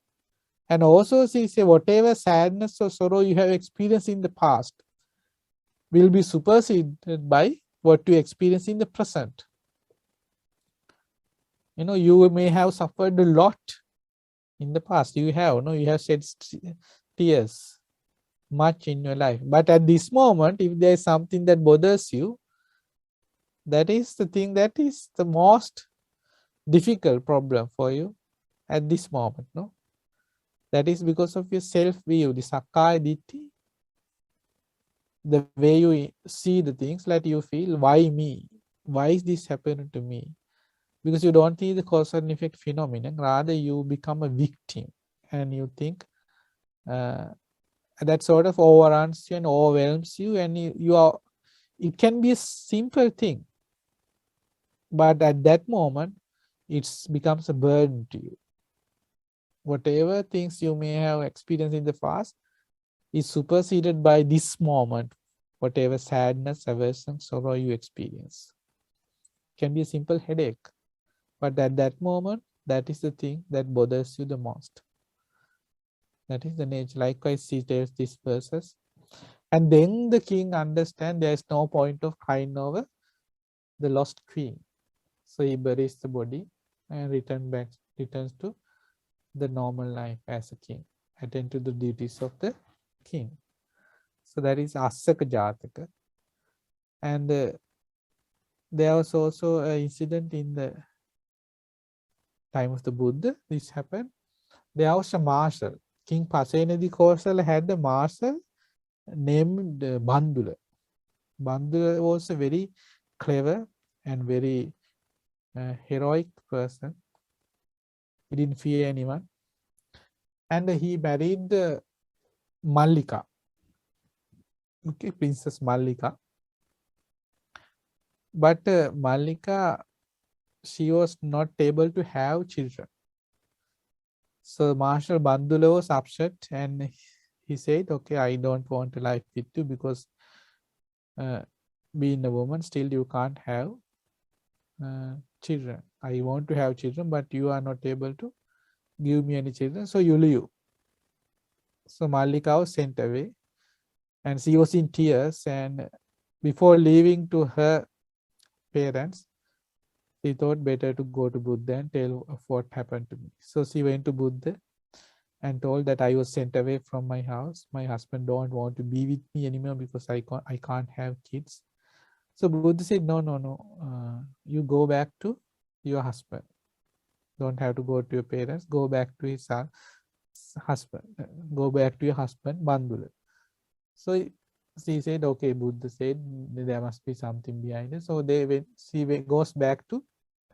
And also she says, whatever sadness or sorrow you have experienced in the past will be superseded by what you experience in the present. You know, you may have suffered a lot in the past. You have shed tears much in your life. But at this moment, if there is something that bothers you, that is the thing that is the most difficult problem for you at this moment, no? That is because of your self-view, the Sakkaya Ditthi, the way you see the things, like you feel, why me? Why is this happening to me? Because you don't see the cause and effect phenomenon, rather you become a victim and you think that sort of overruns you and overwhelms you, and it can be a simple thing, but at that moment it becomes a burden to you. Whatever things you may have experienced in the past is superseded by this moment, whatever sadness, aversion, sorrow you experience. It can be a simple headache, but at that moment, that is the thing that bothers you the most. That is the nature. Likewise, she tells these verses. And then the king understands there is no point of crying over the lost queen. So he buries the body and returns to the normal life as a king, attend to the duties of the king. So that is Asaka Jataka. And there was also an incident in the time of the Buddha. This happened. There was a marshal. King Pasenadi Kosala had a marshal named Bandula. Bandula was a very clever and very heroic person. He didn't fear anyone. And he married Mallika. Okay, Princess Mallika. But Mallika, she was not able to have children. So Marshal Bandula was upset and he said, okay, I don't want a life with you because being a woman, still you can't have children. I want to have children, but you are not able to give me any children, so you leave. So Mallika was sent away, and she was in tears, and before leaving to her parents, she thought better to go to Buddha and tell of what happened to me. So she went to Buddha and told that I was sent away from my house. My husband don't want to be with me anymore because I can't have kids. So Buddha said, no. You go back to your husband. Don't have to go to your parents. Go back to his husband. Go back to your husband, Bandula. So she said, okay. Buddha said there must be something behind it. So she goes back to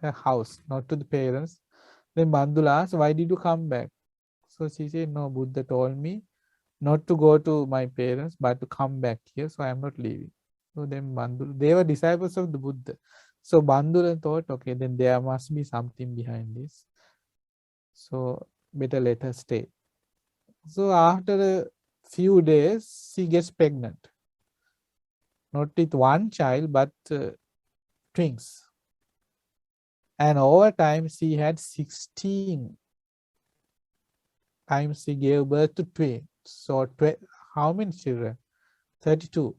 her house, not to the parents. Then Bandula asked, why did you come back? So she said, no, Buddha told me not to go to my parents, but to come back here. So I am not leaving. So then Bandula, they were disciples of the Buddha. So Bandula thought, okay, then there must be something behind this. So better let her stay. So after a few days, she gets pregnant. Not with one child, but twins. And over time, she had 16 times she gave birth to twins. So how many children? 32.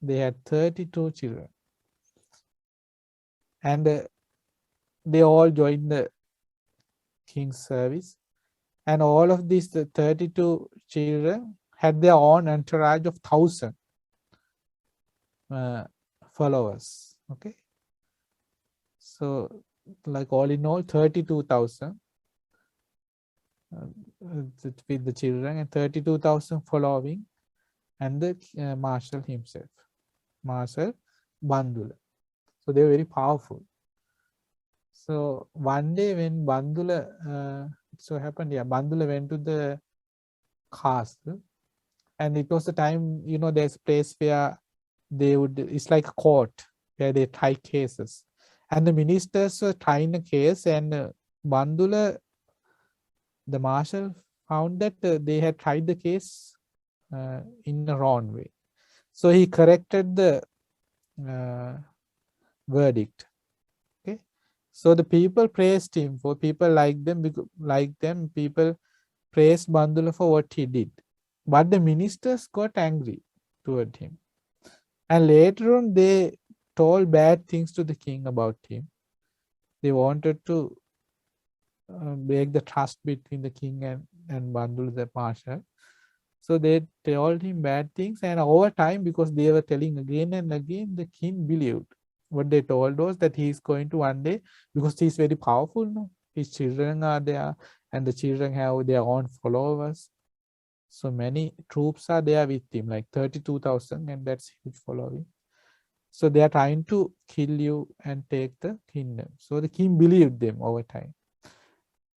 They had 32 children. And they all joined the king's service. And all of these 32 children had their own entourage of 1,000 followers. Okay. So like all in all, 32,000 with the children and 32,000 following, and the marshal himself, Marshal Bandula. So they were very powerful. So one day when Bandula, so happened, Bandula went to the castle, and it was the time, there's a place where it's like a court where they try cases. And the ministers were trying a case, and Bandula, the marshal, found that they had tried the case in the wrong way. So he corrected the verdict. Okay. So the people praised him, for people like them, people praised Bandula for what he did. But the ministers got angry toward him. And later on, they told bad things to the king about him. They wanted to break the trust between the king and Bandula, the marshal. So they told him bad things, and over time, because they were telling again and again, the king believed. What they told was that he is going to one day, because he is very powerful now, his children are there, and the children have their own followers. So many troops are there with him, like 32,000, and that's huge following. So they are trying to kill you and take the kingdom. So the king believed them over time.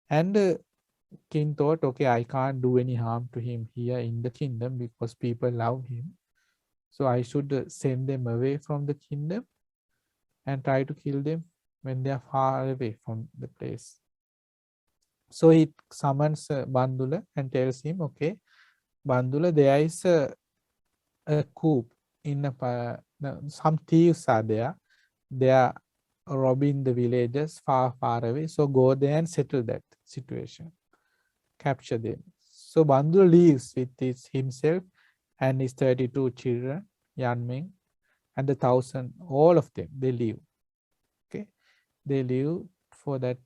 And the king thought, okay, I can't do any harm to him here in the kingdom because people love him. So I should send them away from the kingdom and try to kill them when they are far away from the place. So he summons Bandula and tells him, okay, Bandula, there is a coup in some thieves are there. They are robbing the villages far away. So go there and settle that situation. Capture them. So Bandula leaves with himself and his 32 children, young men, and the 1,000, all of them, they leave. Okay, they leave for that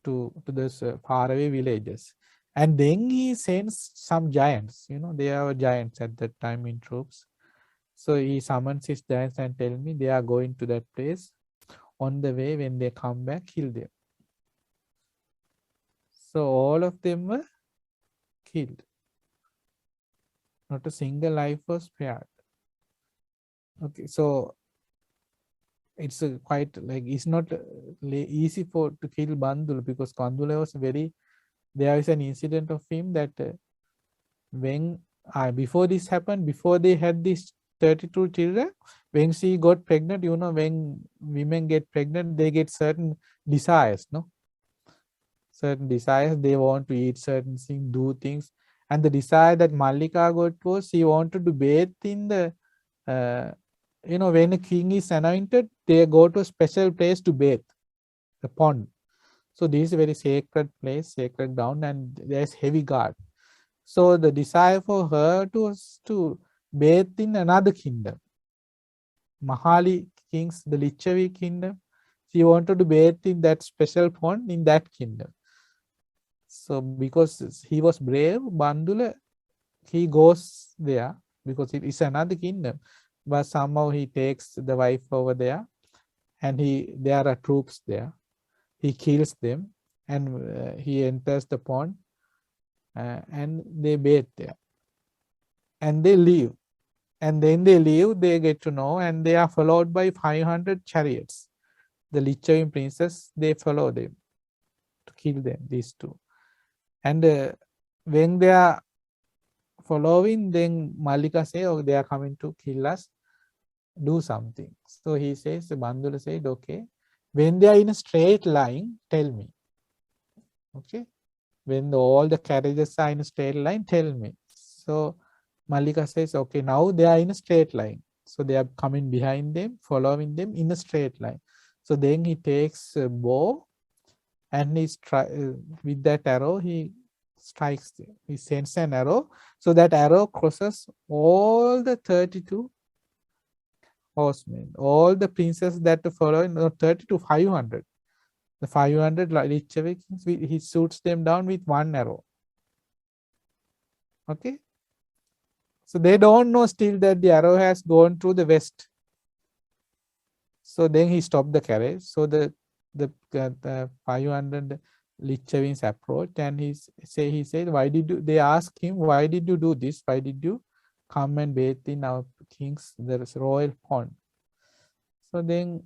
to those faraway villages. And then he sends some giants. There are giants at that time in troops. So he summons his giants and tell me they are going to that place. On the way, when they come back, kill them. So all of them were killed. Not a single life was spared. Okay, so it's quite like, it's not easy to kill Bandula, because Bandula was there is an incident of him that when before this happened, before they had these 32 children, when she got pregnant, when women get pregnant, they get certain desires, no? Certain desires, they want to eat certain things, do things. And the desire that Mallika got was, she wanted to bathe in the, when a king is anointed, they go to a special place to bathe. the pond. So this is a very sacred place, sacred ground, and there's heavy guard. So the desire for her was to bathe in another kingdom. Mahali kings, the Lichavi kingdom, she wanted to bathe in that special pond in that kingdom. So because he was brave, Bandula, he goes there because it is another kingdom. But somehow he takes the wife over there, and there are troops there. He kills them, and he enters the pond, and they bathe there, and they leave. And then they leave, they get to know, and they are followed by 500 chariots. The Lichavi princess, they follow them to kill them, these two. And when they are following, then Mallika say, oh, they are coming to kill us, do something. So he says, Bandula said, okay, when they are in a straight line, tell me. Okay, when all the carriages are in a straight line, tell me. So Mallika says, okay, now they are in a straight line. So they are coming behind them, following them in a straight line. So then he takes a bow, and with that arrow, he strikes them. He sends an arrow. So that arrow crosses all the 32 horsemen, all the princes that are following, 32, 500. The 500 Lichavi kings, he shoots them down with one arrow. Okay. So they don't know still that the arrow has gone through the west. So then he stopped the carriage. So the 500 Lichavins approached, and he said, why did you, they asked him, why did you do this? Why did you come and bathe in our king's, the royal pond? So then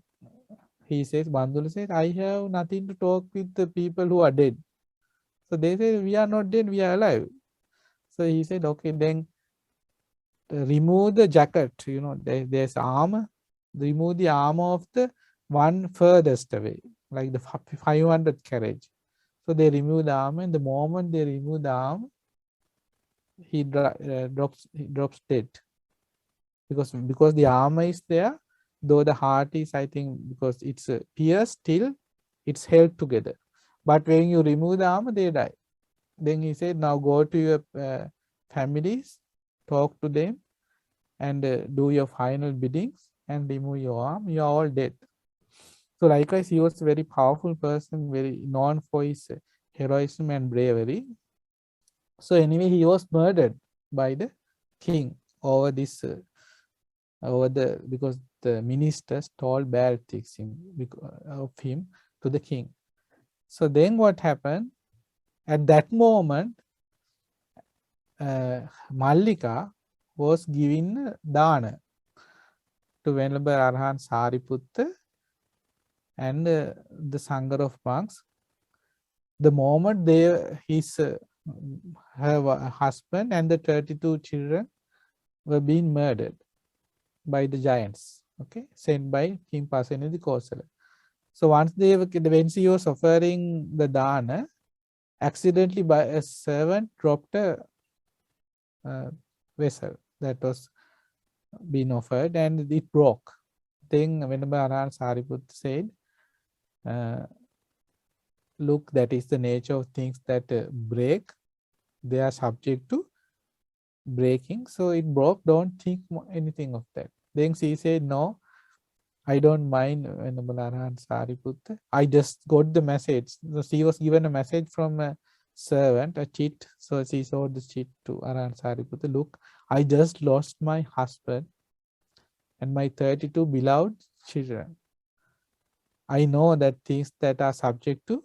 he says, Bandula says, I have nothing to talk with the people who are dead. So they say, we are not dead, we are alive. So he said, okay, then remove the jacket, there's armor, remove the armor of the one furthest away, like the 500 carriage. So they remove the armor, and the moment they remove the armor, he drops dead. Because the armor is there, though the heart is, I think, because it's pierced, still it's held together. But when you remove the armor, they die. Then he said, now go to your families, talk to them, and do your final biddings, and remove your arm. You are all dead. So likewise, he was a very powerful person, very known for his heroism and bravery. So anyway, he was murdered by the king over this, because the ministers told bad things of him to the king. So then what happened? At that moment, Mallika was given dana to Venerable Arhan Sariputta and the Sangha of monks. The moment her husband and the 32 children were being murdered by the giants, okay, sent by King Pasenadi Kosala. So when she was offering the dana, accidentally by a servant dropped a vessel that was being offered, and it broke. Then Venerable Arhan Sariputta said, look, that is the nature of things that break. They are subject to breaking. So it broke, don't think anything of that. Then she said, no, I don't mind, Venerable Arhan Sariputta. I just got the message. So she was given a message from a servant, a chit. So she showed the chit to Arhan Sariputta. Look, I just lost my husband and my 32 beloved children. I know that things that are subject to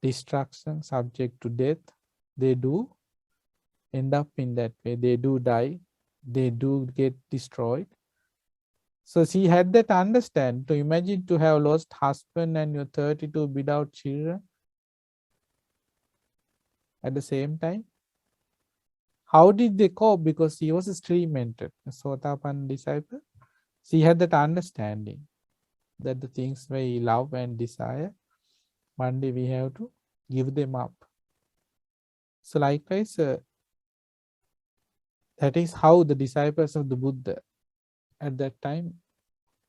destruction, subject to death, they do end up in that way. They do die. They do get destroyed. So she had that understanding. To imagine to have lost husband and your 32 beloved children at the same time. How did they cope? Because she was a stream-entered, a Sotapanna disciple. She had that understanding that the things we love and desire, one day we have to give them up. So likewise, that is how the disciples of the Buddha at that time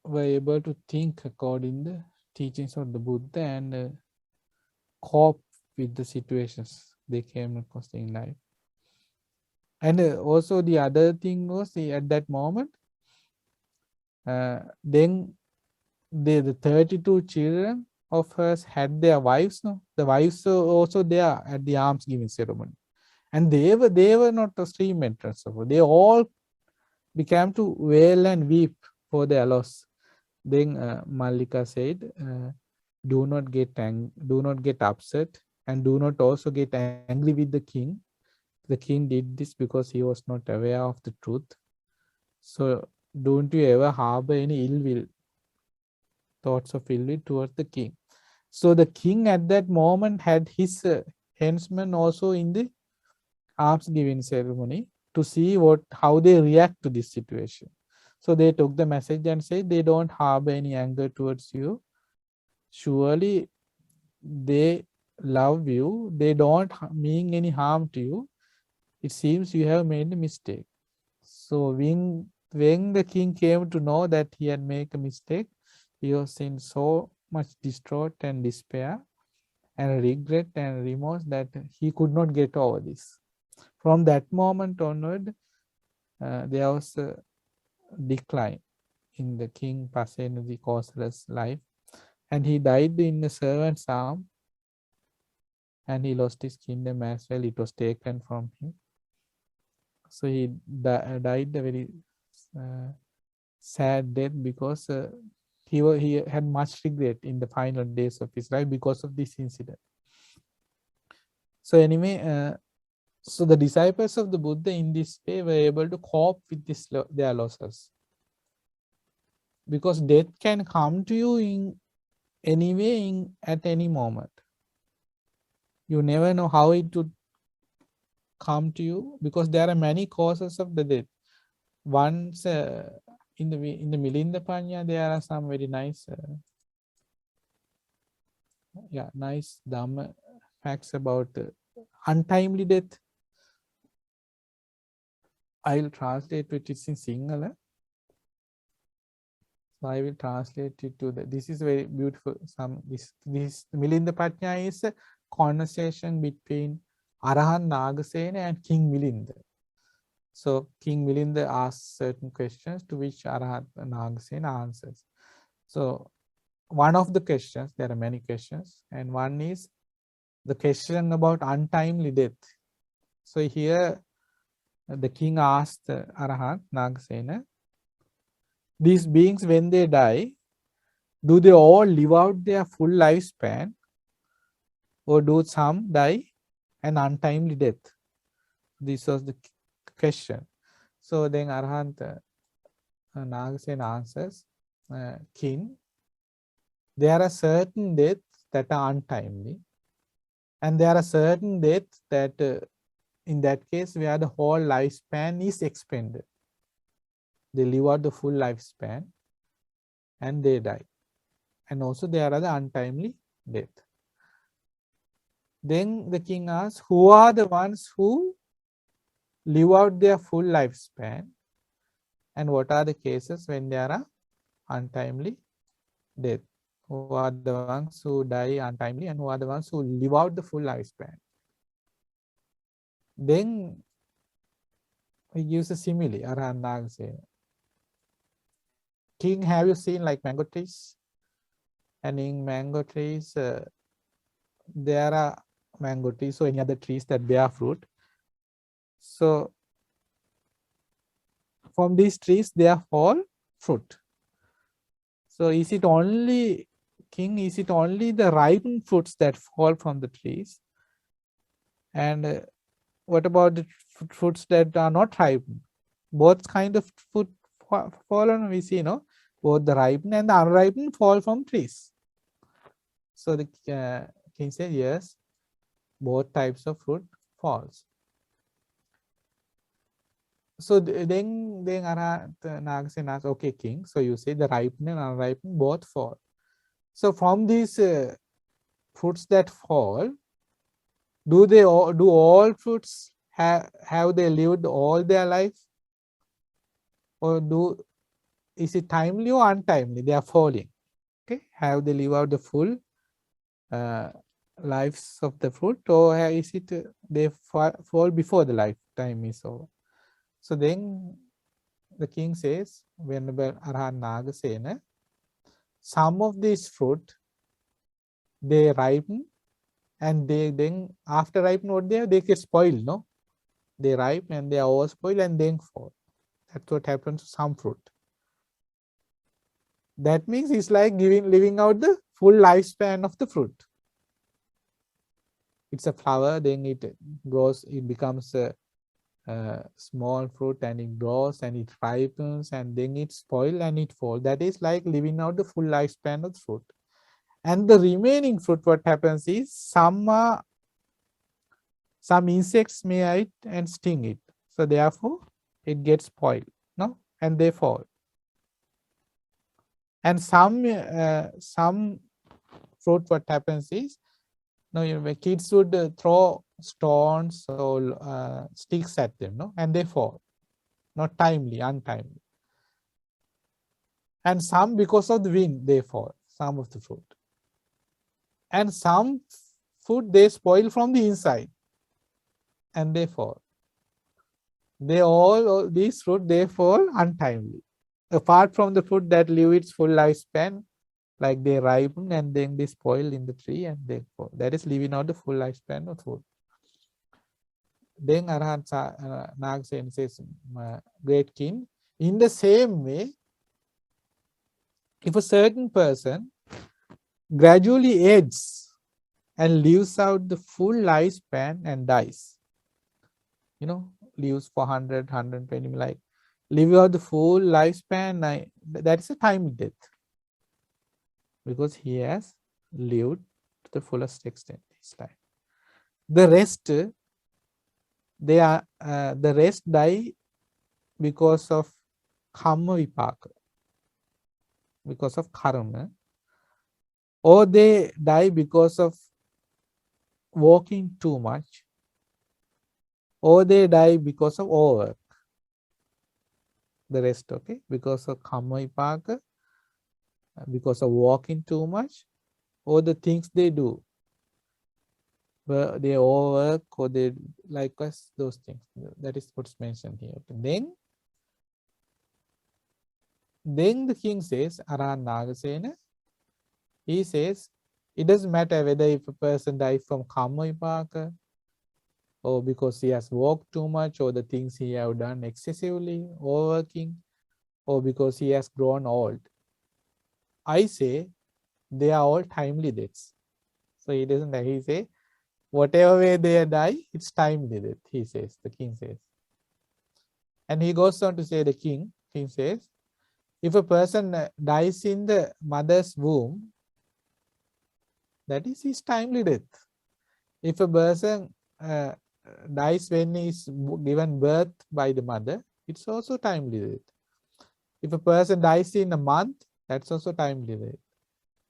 were able to think according to the teachings of the Buddha and cope with the situations they came across in life. And also the other thing was at that moment, then the 32 children of hers had their wives. No, the wives were also there at the alms giving ceremony, and they were not a stream entrance. They all began to wail and weep for their loss. Then Mallika said, "Do not get upset, and do not also get angry with the king. The king did this because he was not aware of the truth. So don't you ever harbor any ill will, thoughts of ill will towards the king." So the king at that moment had his henchmen also in the alms giving ceremony to see how they react to this situation. So they took the message and said they don't harbor any anger towards you. Surely they love you. They don't mean any harm to you. It seems you have made a mistake. So when the king came to know that he had made a mistake, he was in so much distraught and despair and regret and remorse that he could not get over this. From that moment onward, there was a decline in the king Pasenadi Kosala's life, and he died in the servant's arm, and he lost his kingdom as well. It was taken from him. So he died a very sad death because he had much regret in the final days of his life because of this incident. So anyway, so the disciples of the Buddha in this way were able to cope with their losses, because death can come to you in any way, at any moment. You never know how it would come to you, because there are many causes of the death. Once in the Milinda Panya, there are some very nice nice Dhamma facts about untimely death. I'll translate it in Sinhala. So I will translate it to this is very beautiful. This Milinda Panya is a conversation between Arahant Nagasena and King Milinda. So King Milinda asks certain questions to which Arahant Nagasena answers. So one of the questions, there are many questions, and one is the question about untimely death. So here the king asked Arahant Nagasena, these beings, when they die, do they all live out their full lifespan, or do some die an untimely death? This was the question. So then Arahant Nagasena answers, king, there are certain deaths that are untimely, and there are certain deaths that in that case where the whole lifespan is expended. They live out the full lifespan and they die. And also there are the untimely death. Then the king asks, who are the ones who live out their full lifespan, and what are the cases when there are untimely death? Who are the ones who die untimely, and who are the ones who live out the full lifespan? Then he gives a simile, Arahant Nagasena. King, have you seen like mango trees? And in mango trees, there are mango trees or any other trees that bear fruit. So from these trees, there fall fruit. So is it only, king, is it only the ripened fruits that fall from the trees? And what about the fruits that are not ripened? Both kind of fruit fall on, we see, no? Both the ripened and the unripened fall from trees. So the king said, yes, both types of fruit falls. So then Arahant Nagasena asks, okay, king, so you say the ripened and unripened both fall. So from these fruits that fall, do all fruits have they lived all their life, or is it timely or untimely? They are falling. Okay, have they live out the full lives of the fruit, or is it they fall before the lifetime is over? So then the king says, Venerable Arhan Nagasena, some of these fruit they ripen, and they then after ripen what they get spoiled, no? They ripen and they are all spoiled and then fall. That's what happens to some fruit. That means it's like living out the full lifespan of the fruit. It's a flower, then it grows, it becomes a small fruit, and it grows and it ripens, and then it spoils and it falls. That is like living out the full lifespan of the fruit. And the remaining fruit, what happens is some insects may eat and sting it. So therefore, it gets spoiled, no, and they fall. And some fruit, what happens is, kids would throw stones or sticks at them, no, and they fall, not timely, untimely. And some, because of the wind, they fall, some of the fruit. And some food they spoil from the inside, and they fall. All these fruit, they fall untimely. Apart from the fruit that live its full lifespan, like they ripen and then they spoil in the tree and they fall. That is living out the full lifespan of food. Then Arhat Nagasena says, great king, in the same way, if a certain person gradually ages and lives out the full lifespan and dies, lives for 100, 120, like live out the full lifespan, that is a timely death, because he has lived to the fullest extent his life. The rest, the rest die because of karma vipaka, because of karma, or they die because of walking too much, or they die because of overwork. The rest, okay, because of karma vipaka, because of walking too much, or the things they do, they overwork, or they likewise those things. That is what's mentioned here. Then the king says, Arhan Nagasena, he says, it doesn't matter whether if a person dies from karma vipaka, or because he has walked too much, or the things he have done excessively, overworking, or because he has grown old. I say they are all timely deaths. So he doesn't, he say, whatever way they die, it's timely death, he says, the king says. And he goes on to say, the king says, if a person dies in the mother's womb, that is his timely death. If a person dies when he is given birth by the mother, it's also timely death. If a person dies in a month, that's also timely death.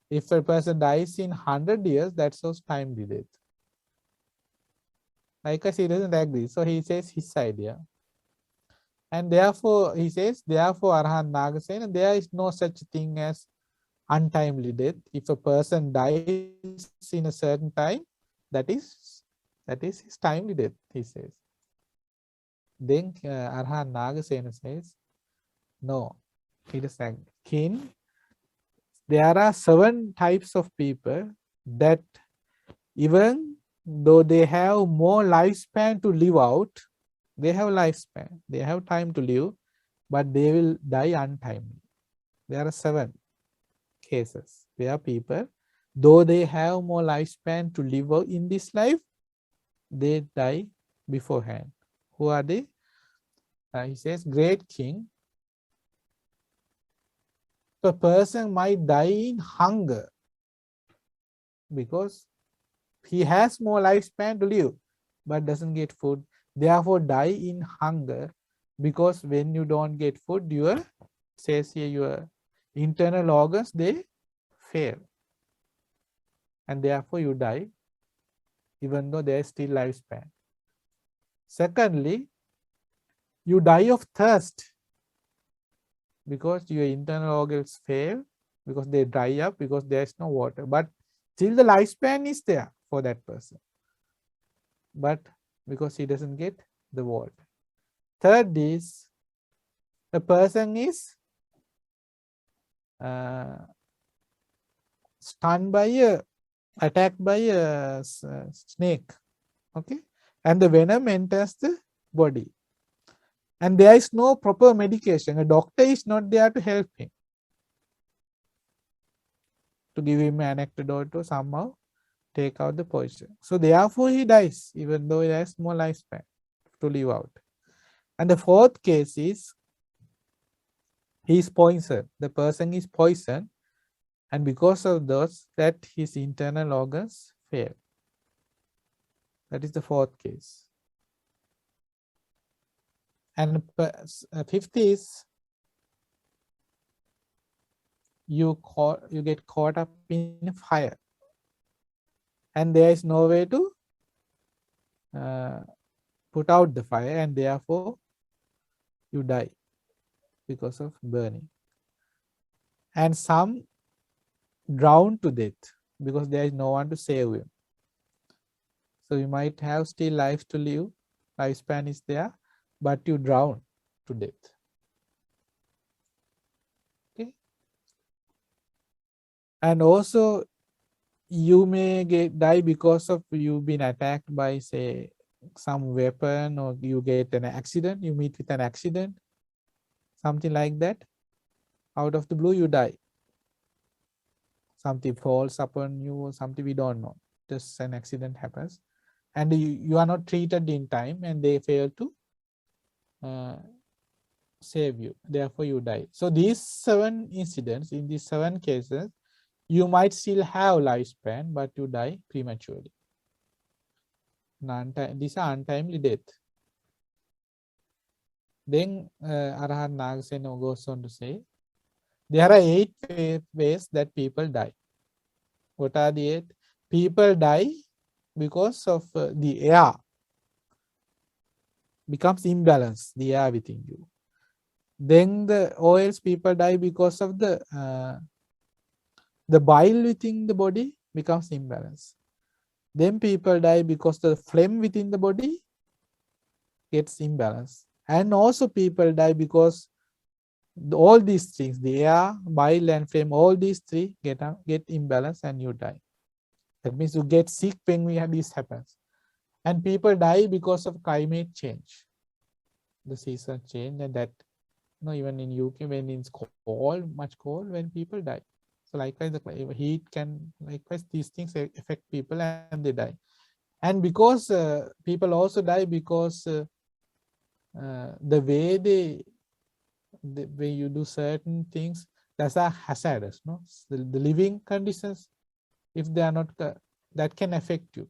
If a person dies in 100 years, that's also timely death. Likewise, he doesn't agree. So he says his idea. And therefore, he says, therefore, Arhan Nagasena, there is no such thing as untimely death. If a person dies in a certain time, that is his timely death, he says. Then Arhan Nagasena says, no, it is like, king, there are 7 types of people that even though they have more lifespan to live out, they have lifespan, they have time to live, but they will die untimely. There are 7 cases where people, though they have more lifespan to live out in this life, they die beforehand. Who are they? He says, great king, a person might die in hunger because he has more lifespan to live but doesn't get food, therefore die in hunger, because when you don't get food, your internal organs, they fail, and therefore you die even though there is still lifespan. Secondly, you die of thirst because your internal organs fail because they dry up because there is no water. But still the lifespan is there for that person. But because he doesn't get the water. Third is the person is stunned by attacked by a snake. Okay, and the venom enters the body. And there is no proper medication. A doctor is not there to help him, to give him an antidote or somehow take out the poison. So therefore he dies, even though he has more lifespan to live out. And the fourth case is he is poisoned. The person is poisoned, and because of those, that his internal organs fail. That is the fourth case. And fifth is you get caught up in a fire, and there is no way to put out the fire, and therefore you die because of burning. And some drown to death because there is no one to save you. So you might have still life to live, lifespan is there, but you drown to death. Okay. And also you may die because of you've been attacked by, say, some weapon, or you get an accident, you meet with an accident, something like that. Out of the blue you die. Something falls upon you or something, we don't know. Just an accident happens. And you are not treated in time, and they fail to save you. Therefore you die. So these 7 incidents, in these 7 cases, you might still have lifespan, but you die prematurely. These are untimely death. Then Arahant Nagasena goes on to say, there are 8 ways that people die. What are the 8? People die because of the air becomes imbalanced, the air within you. Then the oils, people die because of the bile within the body becomes imbalanced. Then people die because the phlegm within the body gets imbalanced. And also people die because all these things, the air, bile and phlegm, all these 3 get imbalanced and you die. That means you get sick when this happens. And people die because of climate change. The season change, and that, even in UK, when it's cold, much cold, when people die. So likewise, the heat can, likewise, these things affect people and they die. And because people also die because the way you do certain things, that's a hazardous, no? The living conditions, if they are not, that can affect you.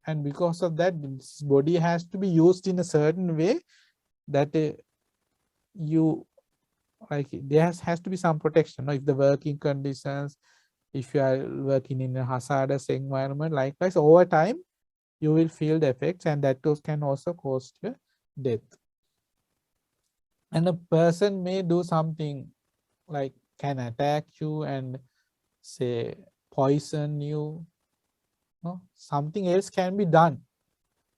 And because of that, this body has to be used in a certain way that there has to be some protection. If the working conditions, if you are working in a hazardous environment, likewise, over time, you will feel the effects, and that can also cause your death. And a person may do something like can attack you and, say, poison you. Something else can be done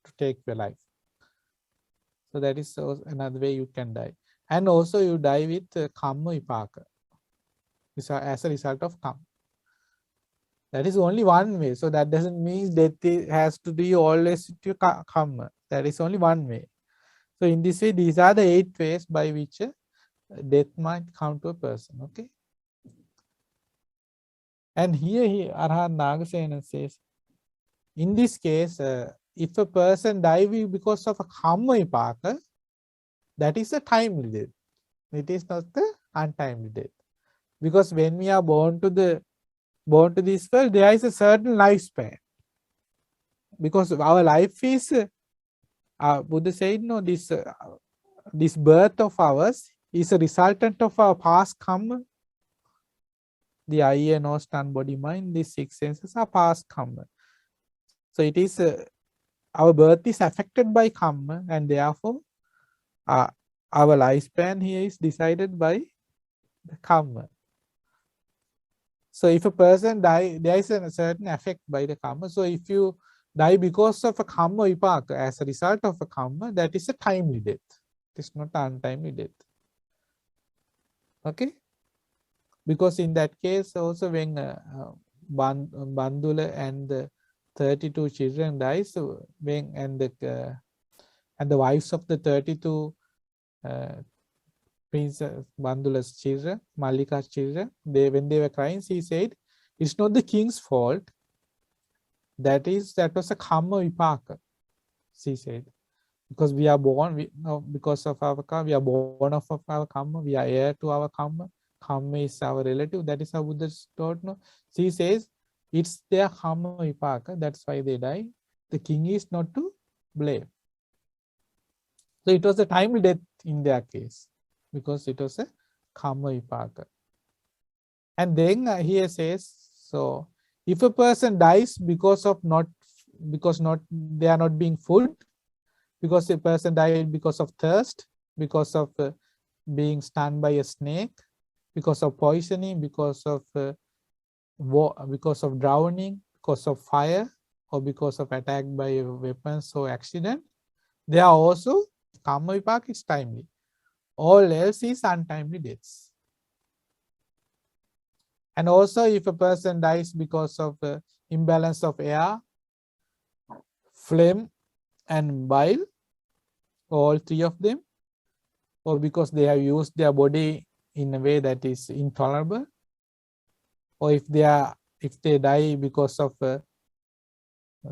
to take your life. So that is another way you can die. And also you die with karma vipaka, as a result of karma. That is only one way. So that doesn't mean death has to be always to karma. That is only one way. So in this way, these are the 8 ways by which death might come to a person. Okay. And here Arahant Nagasena says, in this case, if a person dies because of a karma vipaka, that is a timely death. It is not the untimely death. Because when we are born to this world, there is a certain lifespan. Because our life is, Buddha said, this birth of ours is a resultant of our past karma. The eye, nose, tongue, body, mind, these 6 senses are past karma. So it is, our birth is affected by karma, and therefore our lifespan here is decided by the karma. So if a person die, there is a certain effect by the karma. So if you die because of a karma vipaka, as a result of a karma, that is a timely death. It is not an untimely death. Okay? Because in that case also when Bandula and the 32 children dies, so when and the wives of the 32 Princess Bandula's children, Malika's children, when they were crying, she said, "It's not the king's fault. That was a karma vipaka." She said, because we are born, because of our karma, we are born of our karma. We are heir to our karma. Karma is our relative. That is how Buddha taught. No, she says it's their karma vipaka. That's why they die. The king is not to blame. So it was a timely death in their case, because it was a karma vipaka. And then here says, so if a person dies because they are not being food, because a person died because of thirst, because of being stung by a snake, because of poisoning, because of drowning, because of fire, or because of attack by weapons or accident, they are also karma vipaka is timely. All else is untimely deaths. And also if a person dies because of imbalance of air, phlegm, and bile, all three of them, or because they have used their body in a way that is intolerable, or if they die because of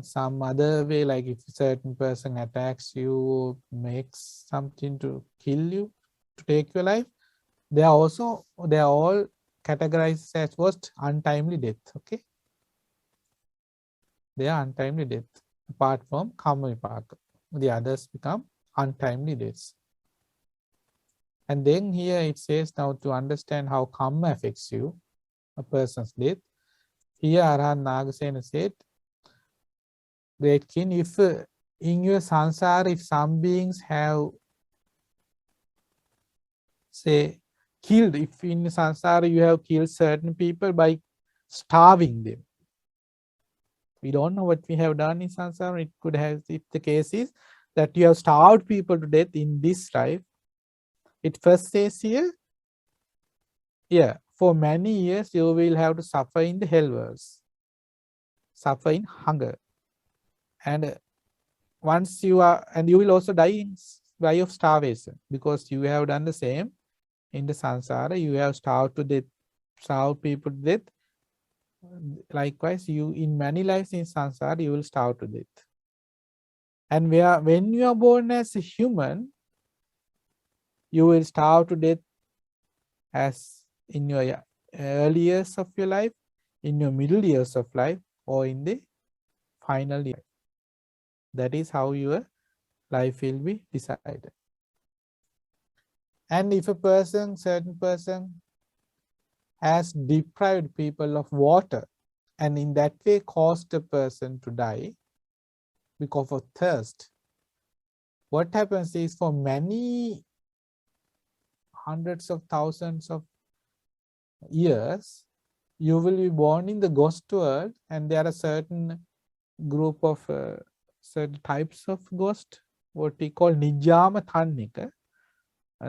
some other way, like if a certain person attacks you, makes something to kill you, to take your life, they are all categorized as first untimely death. Okay, they are untimely death. Apart from karma vipaka, the others become untimely deaths. And then here it says, now to understand how karma affects you, a person's death. Here Arahant Nagasena said, great king, if in your sansara, if some beings have, say, killed, if in sansara you have killed certain people by starving them. We don't know what we have done in sansara. It could have, if the case is that you have starved people to death in this life. It first says here, for many years you will have to suffer in the hell worlds, suffer in hunger. And once you are, and you will also die in way of starvation, because you have done the same in the sansara. You have starved to death, starved people to death. Likewise, you in many lives in sansara, you will starve to death. And when you are born as a human, you will starve to death as in your early years of your life, in your middle years of life, or in the final year. That is how your life will be decided. And if a certain person has deprived people of water, and in that way caused a person to die because of thirst, what happens is, for many hundreds of thousands of years, you will be born in the ghost world, and there are certain group of certain types of ghost, what we call Nijama Thannika.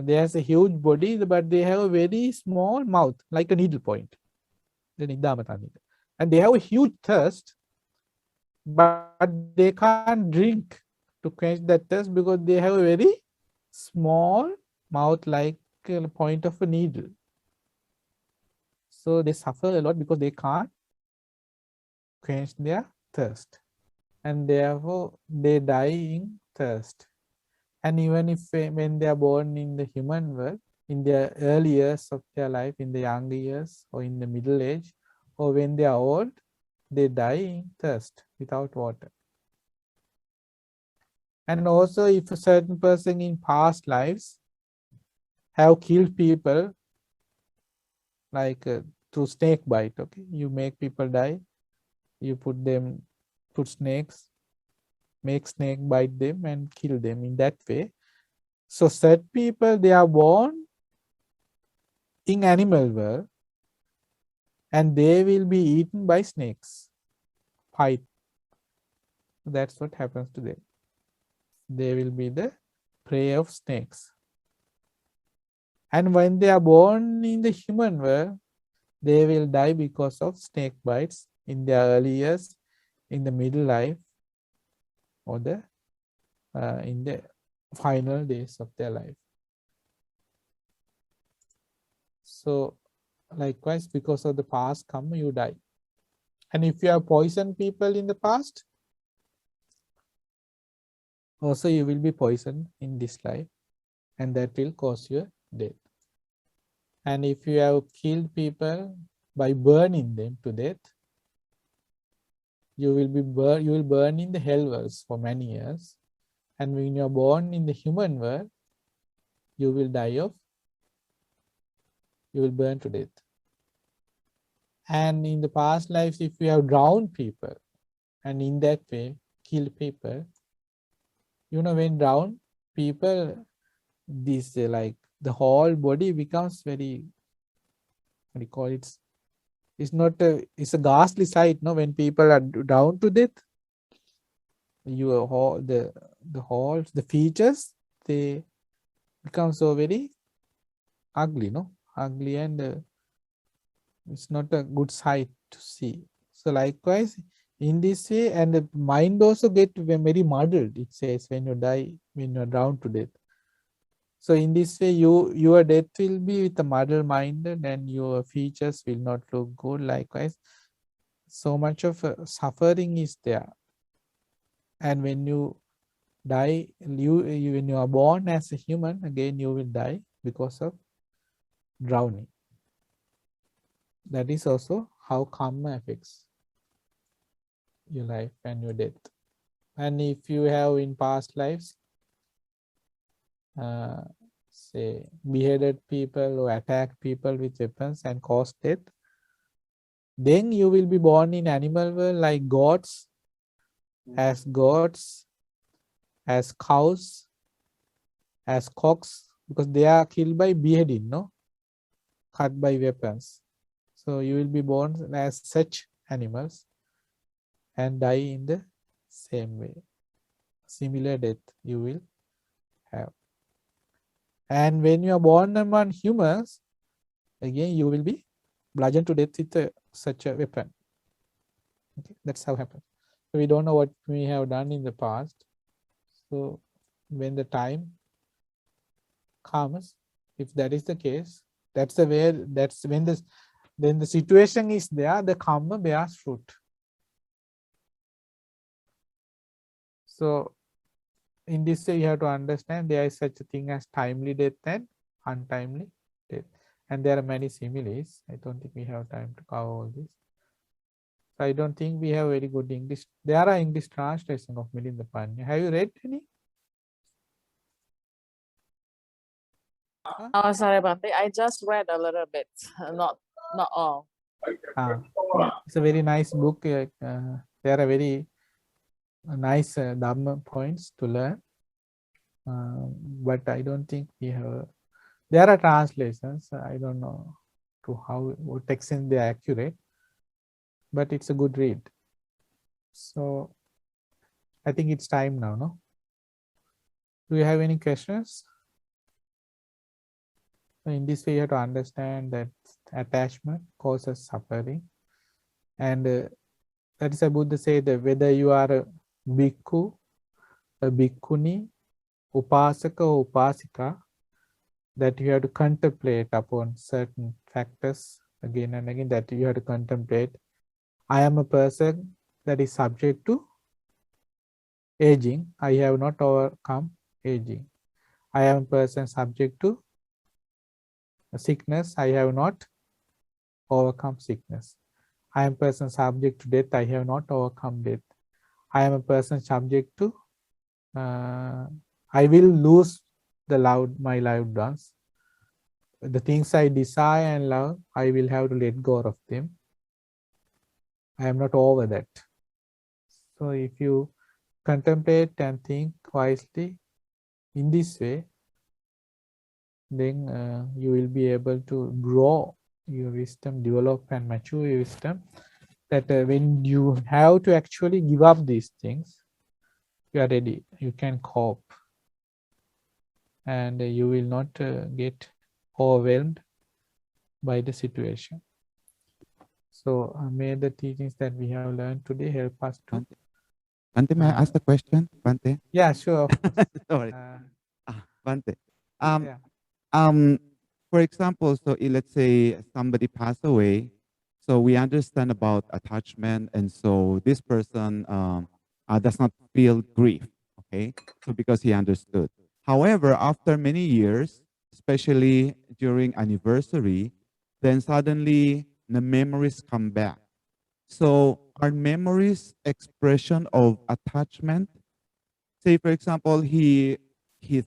There's a huge body, but they have a very small mouth, like a needle point. The Nijama Thannika. And they have a huge thirst, but they can't drink to quench that thirst, because they have a very small mouth, like a point of a needle. So they suffer a lot because they can't quench their thirst, and therefore they die in thirst. And even if when they are born in the human world, in their early years of their life, in the younger years, or in the middle age, or when they are old, they die in thirst without water. And also, if a certain person in past lives have killed people, like through snake bite, okay, you make people die, you put snakes, make snake bite them and kill them in that way. So certain people, they are born in animal world, and they will be eaten by snakes. Fight. That's what happens to them. They will be the prey of snakes. And when they are born in the human world, they will die because of snake bites in their early years, in the middle life, or in the final days of their life. So likewise, because of the past karma, you die. And if you have poisoned people in the past, also you will be poisoned in this life, and that will cause your death. And if you have killed people by burning them to death, you will burn in the hell worlds for many years. And when you are born in the human world, you will burn to death. And in the past lives, if you have drowned people and in that way kill people, when drowned people, this like the whole body becomes very, what do you call it? It's a ghastly sight, no? When people are drowned to death, the features, they become so very ugly, no? Ugly, and it's not a good sight to see. So likewise, in this way, and the mind also get very muddled. It says when you die, when you are drowned to death. So in this way, your death will be with a muddled mind, and your features will not look good. Likewise, so much of suffering is there. And when you die, when you are born as a human, again you will die because of drowning. That is also how karma affects your life and your death. And if you have in past lives, say, beheaded people or attacked people with weapons and caused death, then you will be born in animal world like goats, as cows, as cocks, because they are killed by beheading, no? Cut by weapons. So you will be born as such animals and die in the same way. Similar death you will have. And when you are born among humans, again you will be bludgeoned to death with such a weapon. Okay, that's how it happens. So we don't know what we have done in the past. So when the time comes, if that is the case, then the situation is there, the karma bears fruit. So in this way, you have to understand there is such a thing as timely death and untimely death. And there are many similes. I don't think we have time to cover all this. So I don't think we have very good English. There are English translation of Milinda Panya. Have you read any? Oh, sorry, Bhante. I just read a little bit, not all. It's a very nice book. There are very nice Dhamma points to learn. But I don't think we have. There are translations. I don't know to what extent they are accurate, but it's a good read. So I think it's time now, no? Do you have any questions? In this way, you have to understand that attachment causes suffering. And that is why Buddha said that whether you are a bhikkhu, a bhikkhuni, upasaka or upasika, that you have to contemplate upon certain factors again and again, that you have to contemplate. I am a person that is subject to aging. I have not overcome aging. I am a person subject to sickness. I have not overcome sickness. I am a person subject to death. I have not overcome death. I am a person subject to, I will lose my loved ones. The things I desire and love, I will have to let go of them. I am not over that. So if you contemplate and think wisely in this way, then you will be able to grow your wisdom, develop and mature your wisdom, that when you have to actually give up these things, you are ready, you can cope, and you will not get overwhelmed by the situation. So may the teachings that we have learned today help us to. Bante, may I ask the question, Bante? Yeah, sure. Of course. Sorry. Bante. Yeah. For example, so let's say somebody passed away, so we understand about attachment, and so this person does not feel grief, okay? So because he understood. However, after many years, especially during anniversary, then suddenly the memories come back. So are memories expression of attachment? Say, for example, he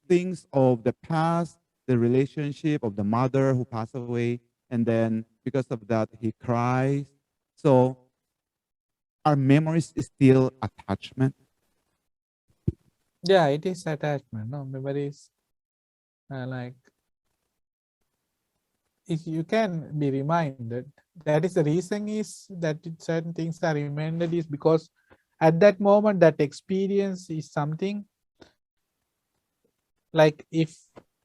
thinks of the past, the relationship of the mother who passed away, and then because of that, he cries. So our memories is still attachment. Yeah, it is attachment. No, memories like if you can be reminded. That is the reason is that certain things are reminded is because at that moment that experience is something like if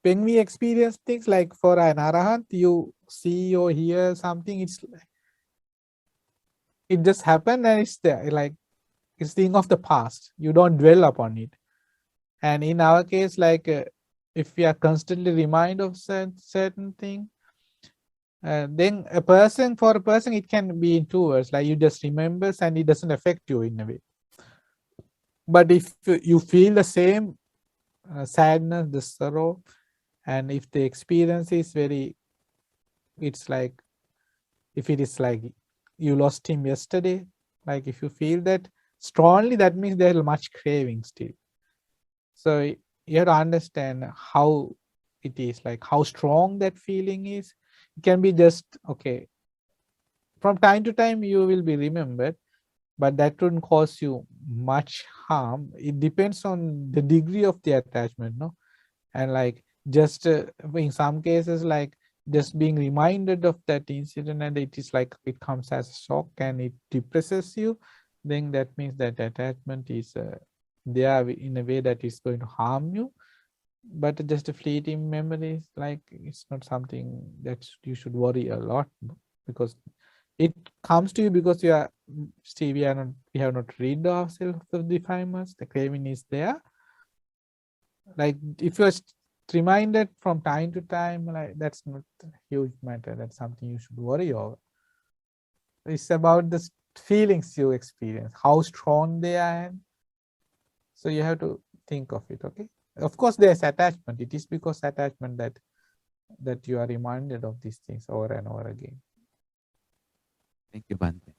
when we experience things like for an arahant, you see or hear something, it just happened and it's there, like it's thing of the past. You don't dwell upon it. And in our case, like if we are constantly reminded of certain thing, then for a person, it can be in 2 words, like you just remembers and it doesn't affect you in a way. But if you feel the same sadness, the sorrow, and if the experience is very, it's like, if it is like you lost him yesterday, like if you feel that strongly, that means there is much craving still. So you have to understand how it is, like how strong that feeling is. It can be just, okay, from time to time you will be remembered, but that wouldn't cause you much harm. It depends on the degree of the attachment, no? And like just in some cases, like just being reminded of that incident and it is like it comes as a shock and it depresses you, then that means that attachment is there in a way that is going to harm you. But just a fleeting memories, like it's not something that you should worry a lot, because it comes to you because you are still, we have not read ourselves of the 5 months. The craving is there. Like if you're reminded from time to time, like that's not a huge matter. That's something you should worry over. It's about the feelings you experience, how strong they are. So you have to think of it. Okay. Of course, there's attachment. It is because attachment that you are reminded of these things over and over again. Thank you, Bante.